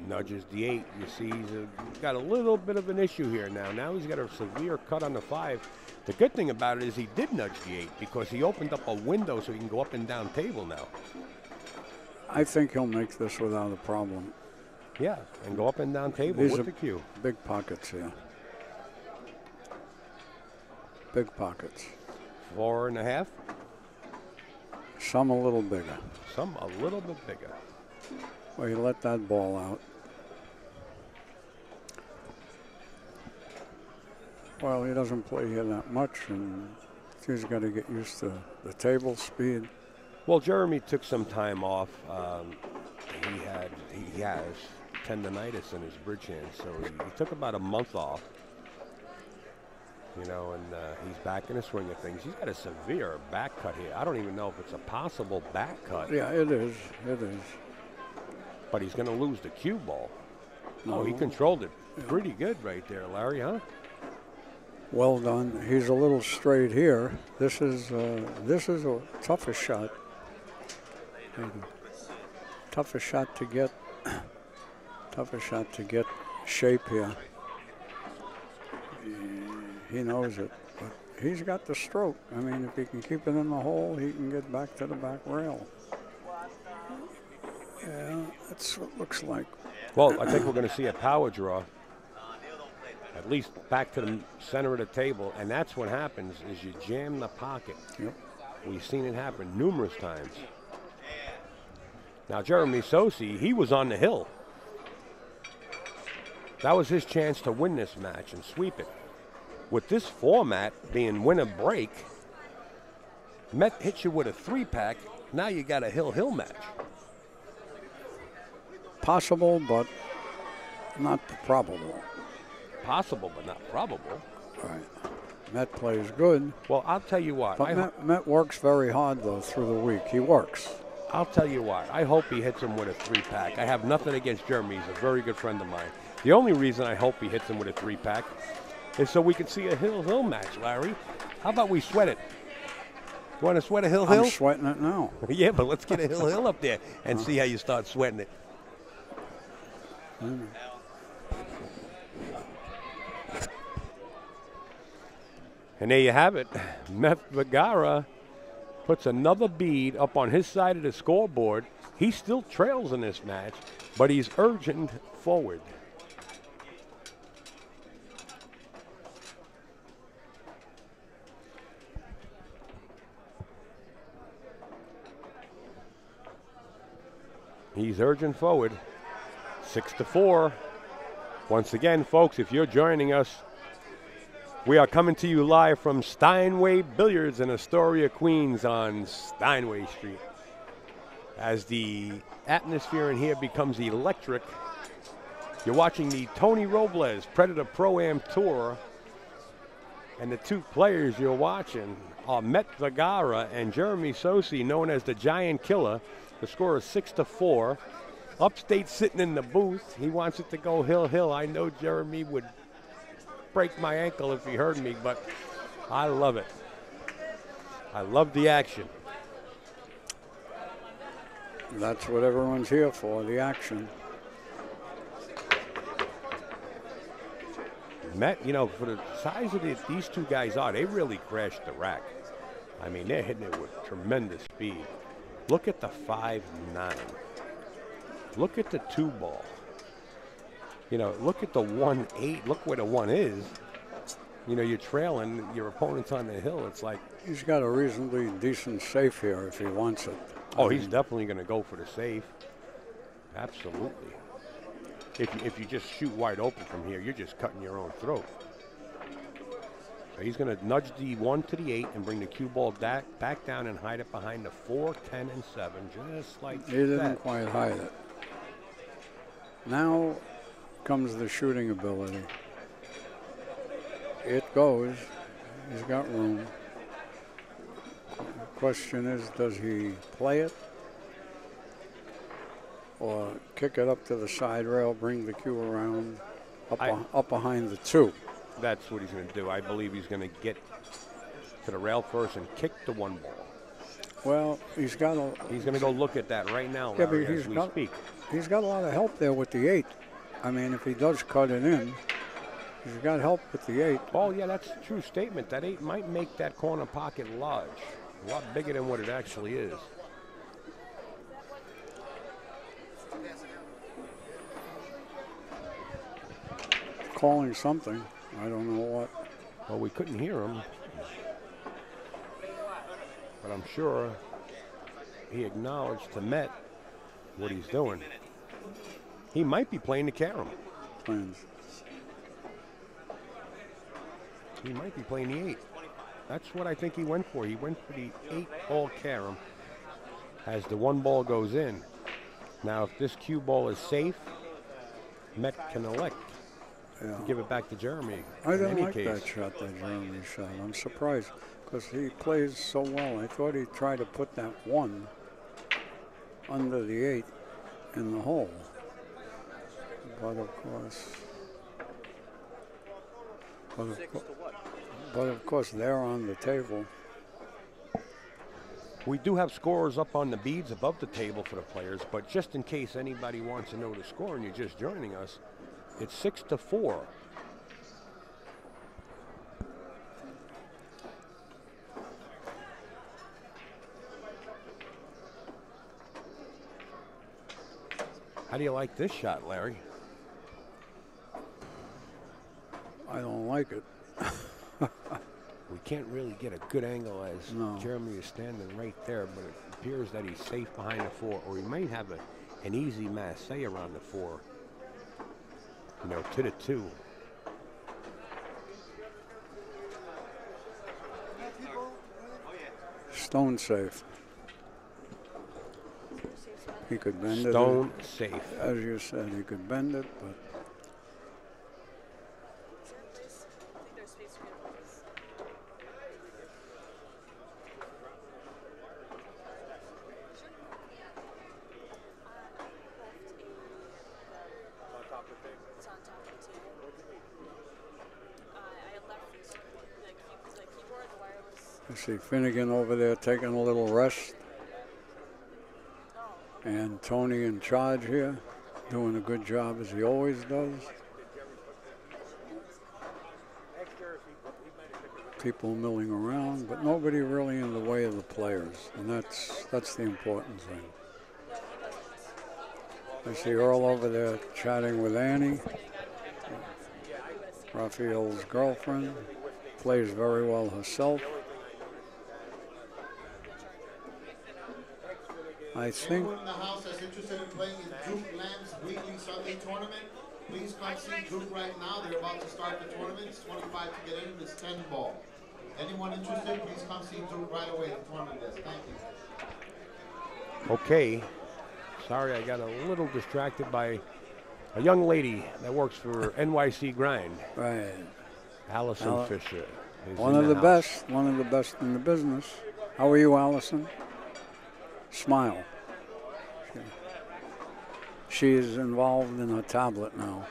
Nudges the 8. You see he's got a little bit of an issue here now. Now he's got a severe cut on the 5. The good thing about it is he did nudge the 8 because he opened up a window so he can go up and down table now. I think he'll make this without a problem. Yeah, and go up and down table with the cue. Big pockets here. Big pockets. 4.5. Some a little bigger. Some a little bit bigger. Well, you let that ball out. Well, he doesn't play here that much, and he's got to get used to the table speed. Well, Jeremy took some time off. He has tendonitis in his bridge hand, so he took about a month off. You know, and he's back in the swing of things. He's got a severe back cut here. I don't even know if it's a possible back cut. Yeah, it is. It is. But he's going to lose the cue ball. No. Oh, he controlled it pretty good right there, Larry, huh? Well done. He's a little straight here. This is a tougher shot. Tougher shot to get. Tougher shot to get shape here. He knows it, but he's got the stroke. I mean, if he can keep it in the hole, he can get back to the back rail. Yeah, that's what it looks like. Well, I think we're going to see a power draw, at least back to the center of the table, and that's what happens is you jam the pocket. Yep. We've seen it happen numerous times. Now, Jeremy Sossei, he was on the hill. That was his chance to win this match and sweep it. With this format being win a break, Mhet hits you with a 3-pack. Now you got a hill-hill match. Possible, but not probable. Possible, but not probable. Right. Mhet plays good. Well, I'll tell you what. But Mhet works very hard, though, through the week. He works. I'll tell you what. I hope he hits him with a 3-pack. I have nothing against Jeremy. He's a very good friend of mine. The only reason I hope he hits him with a 3-pack is so we can see a hill-hill match, Larry. How about we sweat it? You want to sweat a hill-hill? I'm sweating it now. Yeah, but let's get a hill-hill up there and see how you start sweating it. And there you have it. Mhet Vergara puts another bead up on his side of the scoreboard. He still trails in this match, but he's urging forward. He's urging forward. 6-4. Once again, folks, if you're joining us, we are coming to you live from Steinway Billiards in Astoria, Queens on Steinway Street. As the atmosphere in here becomes electric, you're watching the Tony Robles Predator Pro-Am Tour, and the two players you're watching are Mhet Vergara and Jeremy Sossei, known as the Giant Killer. The score is 6-4. Upstate sitting in the booth. He wants it to go hill. I know Jeremy would break my ankle if he heard me, but I love it. I love the action. That's what everyone's here for, the action. Mhet, you know, for the size of these two guys are, they really crashed the rack. I mean, they're hitting it with tremendous speed. Look at the 5'9". Look at the 2-ball. You know, look at the 1-8. Look where the 1 is. You know, you're trailing, your opponent's on the hill. It's like... He's got a reasonably decent safe here if he wants it. Oh, he's definitely going to go for the safe. Absolutely. If you just shoot wide open from here, you're just cutting your own throat. So he's going to nudge the 1 to the 8 and bring the cue ball back down and hide it behind the 4, 10, and 7, just like He didn't quite hide it. Now comes the shooting ability. It goes. He's got room. The question is, does he play it? Or kick it up to the side rail, bring the cue around, up behind the 2. That's what he's going to do. I believe he's going to get to the rail first and kick the 1 ball. Well, he's got a... He's going to go look at that right now, Yeah, Larry, but as we speak. He's got a lot of help there with the 8. I mean, if he does cut it in, he's got help with the 8. Oh, yeah, that's a true statement. That 8 might make that corner pocket large. A lot bigger than what it actually is. Calling something. I don't know what. Well, we couldn't hear him. But I'm sure he acknowledged to Mhet what he's doing. He might be playing the carom. Plans. He might be playing the 8. That's what I think he went for. He went for the 8-ball carom as the 1 ball goes in. Now, if this cue ball is safe, Mhet can elect to give it back to Jeremy. I don't like that shot that Jeremy shot. I'm surprised because he plays so well. I thought he'd try to put that 1 under the 8 in the hole. But of course, they're on the table. We do have scores up on the beads above the table for the players, but just in case anybody wants to know the score and you're just joining us, it's 6-4. How do you like this shot, Larry? I don't like it. We can't really get a good angle as Jeremy is standing right there, but it appears that he's safe behind the 4, or he might have an easy masse around the 4. You know, to the 2. Stone safe. He could bend it. Stone safe. As you said, he could bend it, but I see Finnegan over there taking a little rest. And Tony in charge here, doing a good job as he always does. People milling around, but nobody really in the way of the players, and that's the important thing. I see Earl over there chatting with Annie, Raphael's girlfriend, plays very well herself. I think interested in playing in Duke Lamb's weekly Sunday tournament, please come see Duke right now. They're about to start the tournament. It's 25 to get in. It's 10 ball. Anyone interested, please come see Duke right away at the tournament desk. Thank you. Okay. Sorry, I got a little distracted by a young lady that works for NYC Grind. Right. Allison Fisher. One of the best in the business. How are you, Allison? Smile. She is involved in a tablet now.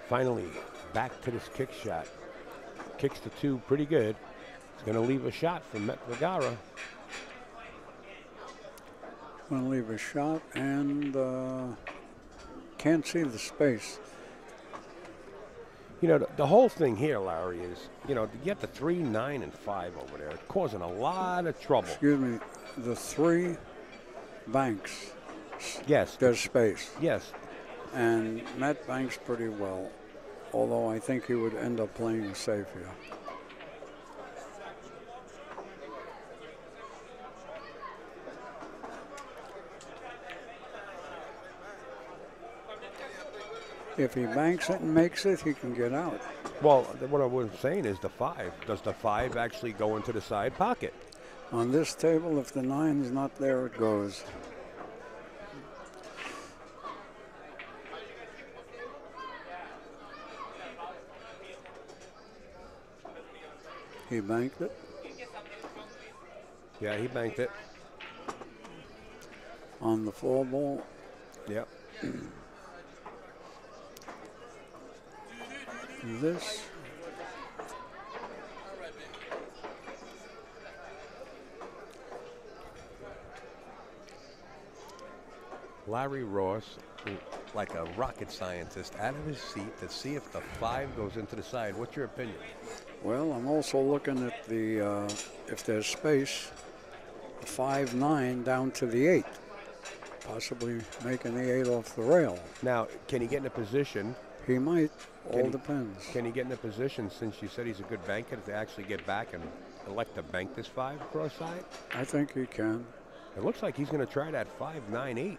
Finally, back to this kick shot. Kicks the two pretty good. It's going to leave a shot from Mhet Vergara. Going to leave a shot and can't see the space. You know, the whole thing here, Larry, is, you know, to get the 3, 9, and 5 over there, it's causing a lot of trouble. Excuse me, the 3 banks. Yes. There's space. Yes. And Mhet banks pretty well, although I think he would end up playing a safe here. If he banks it and makes it, he can get out. Well, what I was saying is the 5. Does the 5 actually go into the side pocket? On this table, if the 9 is not there, it goes. He banked it. Yeah, he banked it. On the 4 ball. Yep. This. Larry Ross, like a rocket scientist, out of his seat to see if the 5 goes into the side. What's your opinion? Well, I'm also looking at the, if there's space, the 5, 9 down to the 8. Possibly making the 8 off the rail. Now, can he get in a position? He might. All depends. Can he get in a position, since you said he's a good banker, to actually get back and elect to bank this 5 across side? I think he can. It looks like he's going to try that 5, 9, 8.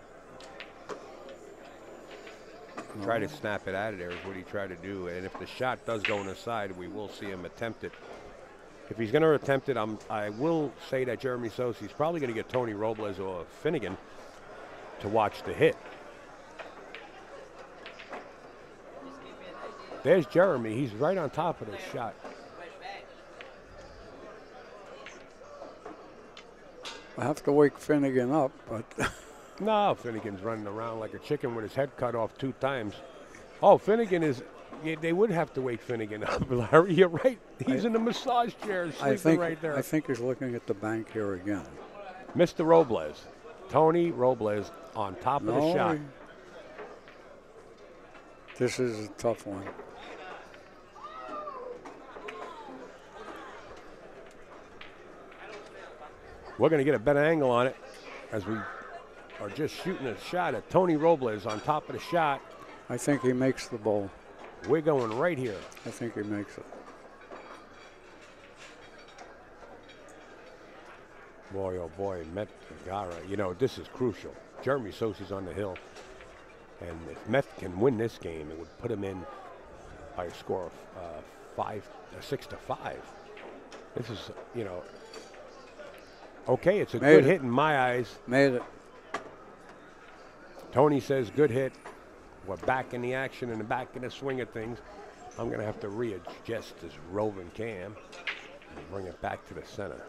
Try to snap it out of there is what he tried to do. And if the shot does go on the side, we will see him attempt it. If he's going to attempt it, I will say that Jeremy Sossei's probably going to get Tony Robles or Finnegan to watch the hit. There's Jeremy. He's right on top of this shot. I have to wake Finnegan up, but... No, Finnegan's running around like a chicken with his head cut off 2 times. Oh, Finnegan is... Yeah, they would have to wake Finnegan up, Larry. You're right. He's in the massage chair sleeping right there. I think he's looking at the bank here again. Mr. Robles. Tony Robles on top of the shot. This is a tough one. We're going to get a better angle on it as we are just shooting a shot at Tony Robles on top of the shot. I think he makes the ball. We're going right here. I think he makes it. Boy, oh boy, Mhet Vergara. You know, this is crucial. Jeremy Sossei's on the hill. And if Mhet can win this game, it would put him in by a score of 6 to 5. This is, you know, okay, it's a good hit in my eyes. Made it. Tony says good hit. We're back in the action and back in the swing of things. I'm going to have to readjust this roving cam and bring it back to the center.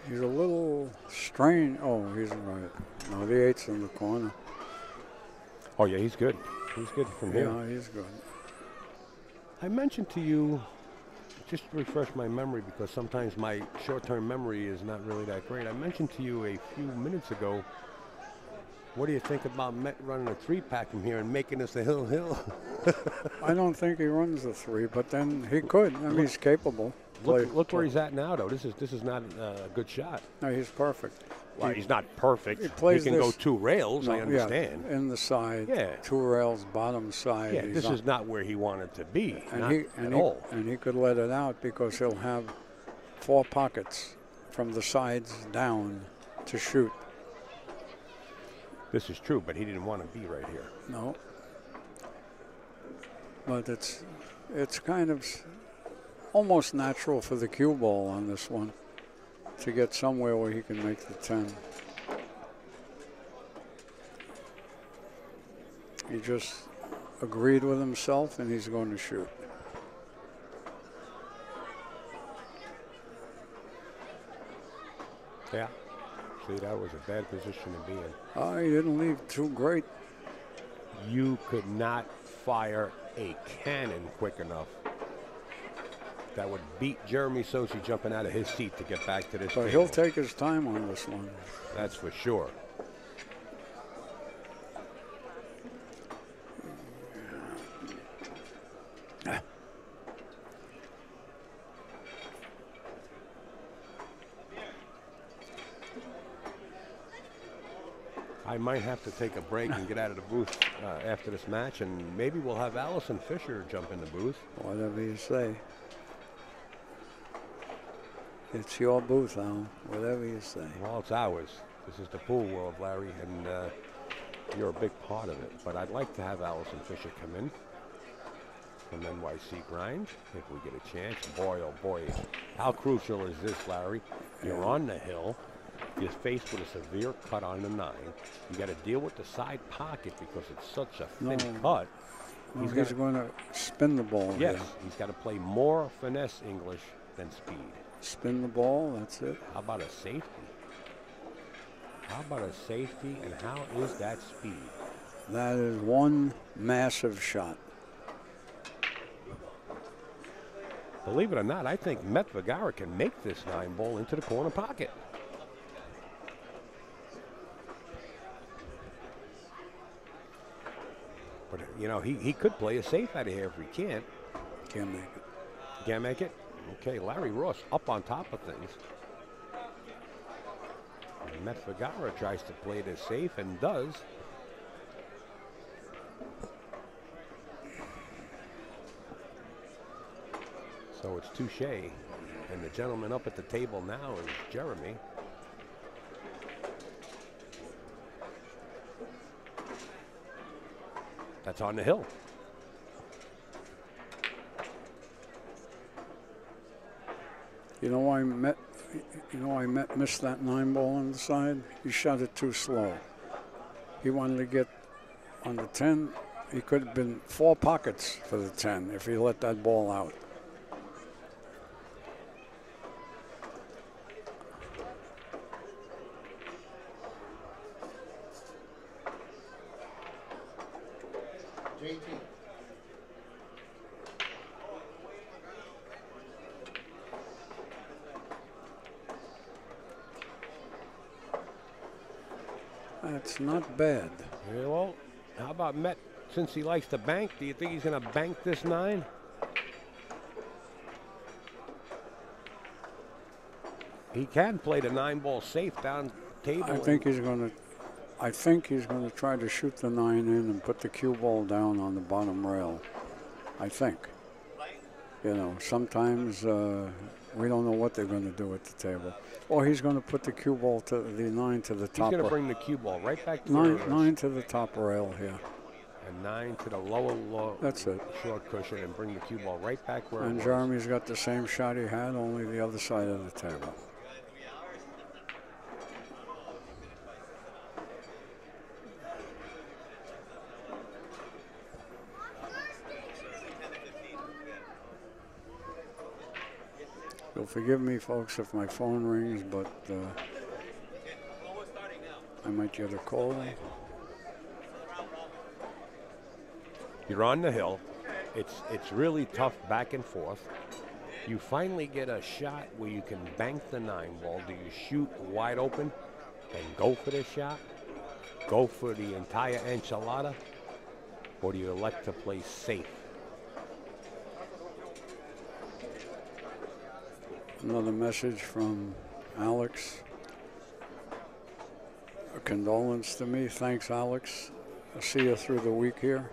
He's a little strange. Oh, he's right. No, the 8's in the corner. Oh, yeah, he's good. He's good from here. Yeah, he's good. I mentioned to you, just to refresh my memory, because sometimes my short-term memory is not really that great. I mentioned to you a few minutes ago, what do you think about Mhet running a 3-pack from here and making this a hill? I don't think he runs the 3, but then he could. I mean, he's capable. Look where he's at now, though. This is not a good shot. No, he's perfect. Well, he's not perfect. He plays can go 2 rails. No, I understand. Yeah, in the side. Yeah. 2 rails, bottom side. Yeah, this is not where he wanted to be. At all. And he could let it out because he'll have 4 pockets from the sides down to shoot. This is true, but he didn't want to be right here. No. But it's kind of almost natural for the cue ball on this one to get somewhere where he can make the 10. He just agreed with himself, and he's going to shoot. Yeah. See, that was a bad position to be in. Oh, he didn't leave too great. You could not fire a cannon quick enough. That would beat Jeremy Sossei jumping out of his seat to get back to this. But he'll take his time on this one. That's for sure. I might have to take a break and get out of the booth after this match, and maybe we'll have Allison Fisher jump in the booth. Whatever you say. It's your booth, Al. Whatever you say. Well, it's ours. This is the pool world, Larry, and you're a big part of it. But I'd like to have Allison Fisher come in from NYC Grind if we get a chance. Boy, oh boy, how crucial is this, Larry? You're on the hill. You're faced with a severe cut on the 9. You got to deal with the side pocket because it's such a thin cut. He's going to spin the ball. Yes, here. he's got to play more finesse English than speed. Spin the ball, that's it. How about a safety? How about a safety, and how is that speed? That is one massive shot. Believe it or not, I think Mhet Vergara can make this 9 ball into the corner pocket. But, you know, he could play a safe out of here if he can't. Can't make it. Can't make it? Okay, Larry Ross up on top of things. And Mhet Vergara tries to play this safe and does. So it's touche. And the gentleman up at the table now is Jeremy. That's on the hill. You know why Mhet missed that 9 ball on the side? He shot it too slow. He wanted to get on the 10. He could have been 4 pockets for the 10 if he let that ball out. JT. That's not bad. Yeah, well, how about Mhet? Since he likes to bank, do you think he's going to bank this 9? He can play the 9 ball safe down table. I think he's going to try to shoot the 9 in and put the cue ball down on the bottom rail. I think. You know, sometimes we don't know what they're going to do at the table. Or he's going to put the cue ball to the 9 to the top. He's going to bring the cue ball right back to 9 to the top rail here. And 9 to the lower That's it. Short cushion and bring the cue ball right back where it And was. Jeremy's got the same shot he had, only the other side of the table. You'll forgive me, folks, if my phone rings, but I might get a call. You're on the hill. It's really tough back and forth. You finally get a shot where you can bank the 9 ball. Do you shoot wide open and go for the shot? Go for the entire enchilada? Or do you elect to play safe? Another message from Alex. A condolence to me. Thanks, Alex. I'll see you through the week here.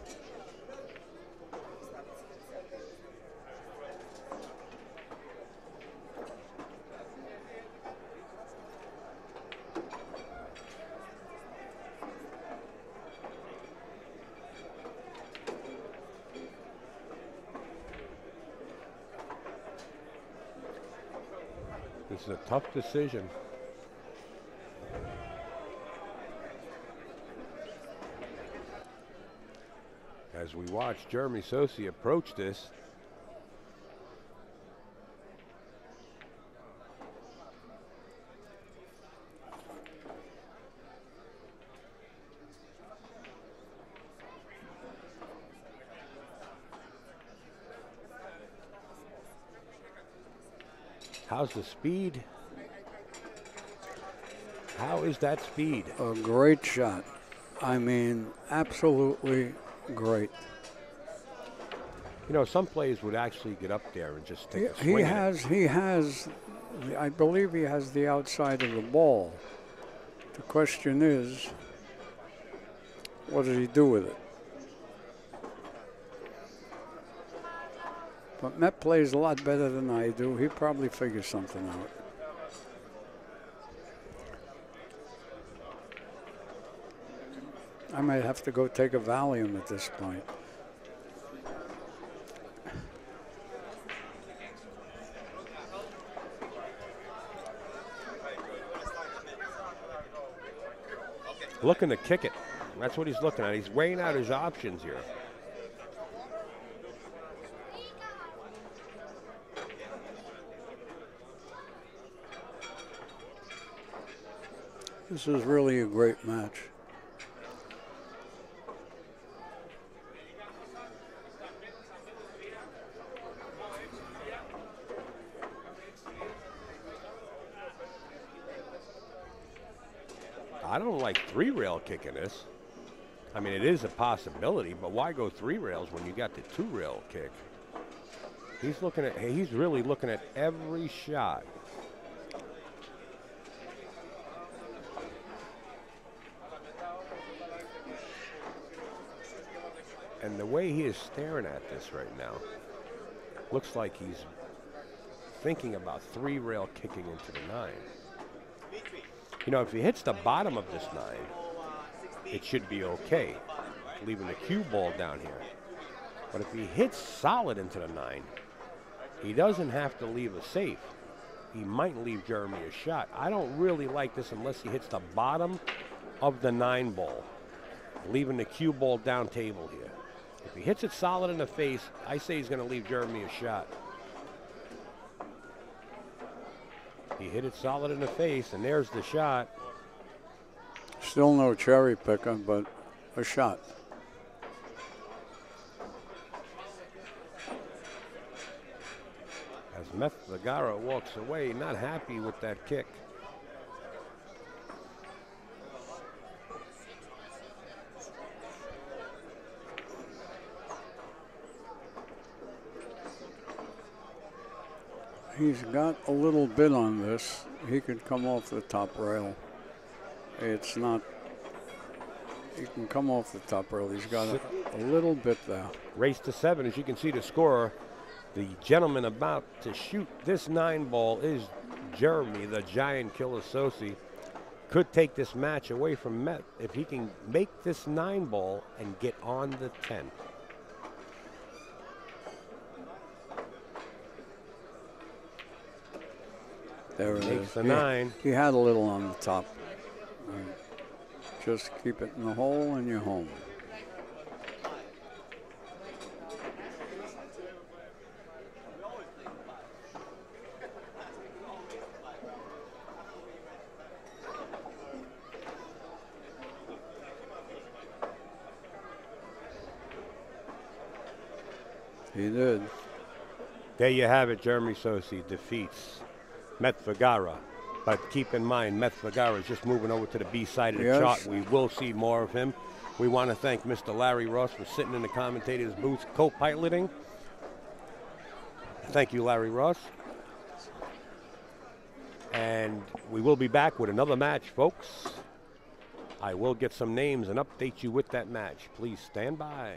This is a tough decision. As we watch Jeremy Sossei approach this, how's the speed? How is that speed? A great shot. I mean, absolutely great. You know, some players would actually get up there and just take a swing. He has, I believe he has the outside of the ball. The question is, what does he do with it? But Mhet plays a lot better than I do. He probably figures something out. I might have to go take a Valium at this point. Looking to kick it. That's what he's looking at. He's weighing out his options here. This is really a great match. I don't like 3-rail kicking this. I mean, it is a possibility, but why go 3 rails when you got the 2-rail kick? He's really looking at every shot. And the way he is staring at this right now, looks like he's thinking about 3-rail kicking into the 9. You know, if he hits the bottom of this 9, it should be okay, leaving the cue ball down here. But if he hits solid into the 9, he doesn't have to leave a safe. He might leave Jeremy a shot. I don't really like this unless he hits the bottom of the 9 ball, leaving the cue ball down table here. If he hits it solid in the face, I say he's going to leave Jeremy a shot. He hit it solid in the face, and there's the shot. Still no cherry picker, but a shot. As Mhet Vergara walks away, not happy with that kick. He's got a little bit on this. He could come off the top rail. It's not, he can come off the top rail. He's got a little bit there. Race to 7, as you can see the score. The gentleman about to shoot this 9 ball is Jeremy, the giant killer Sossei. Could take this match away from Mhet if he can make this 9 ball and get on the 10. There it Makes is. the 9. He had a little on the top. Just keep it in the hole and you're home. He did. There you have it. Jeremy Sossei defeats Mhet Vergara. But keep in mind, Mhet Vergara is just moving over to the B side of the chart. We will see more of him. We want to thank Mr. Larry Ross for sitting in the commentator's booth co-piloting. Thank you, Larry Ross. And we will be back with another match, folks. I will get some names and update you with that match. Please stand by.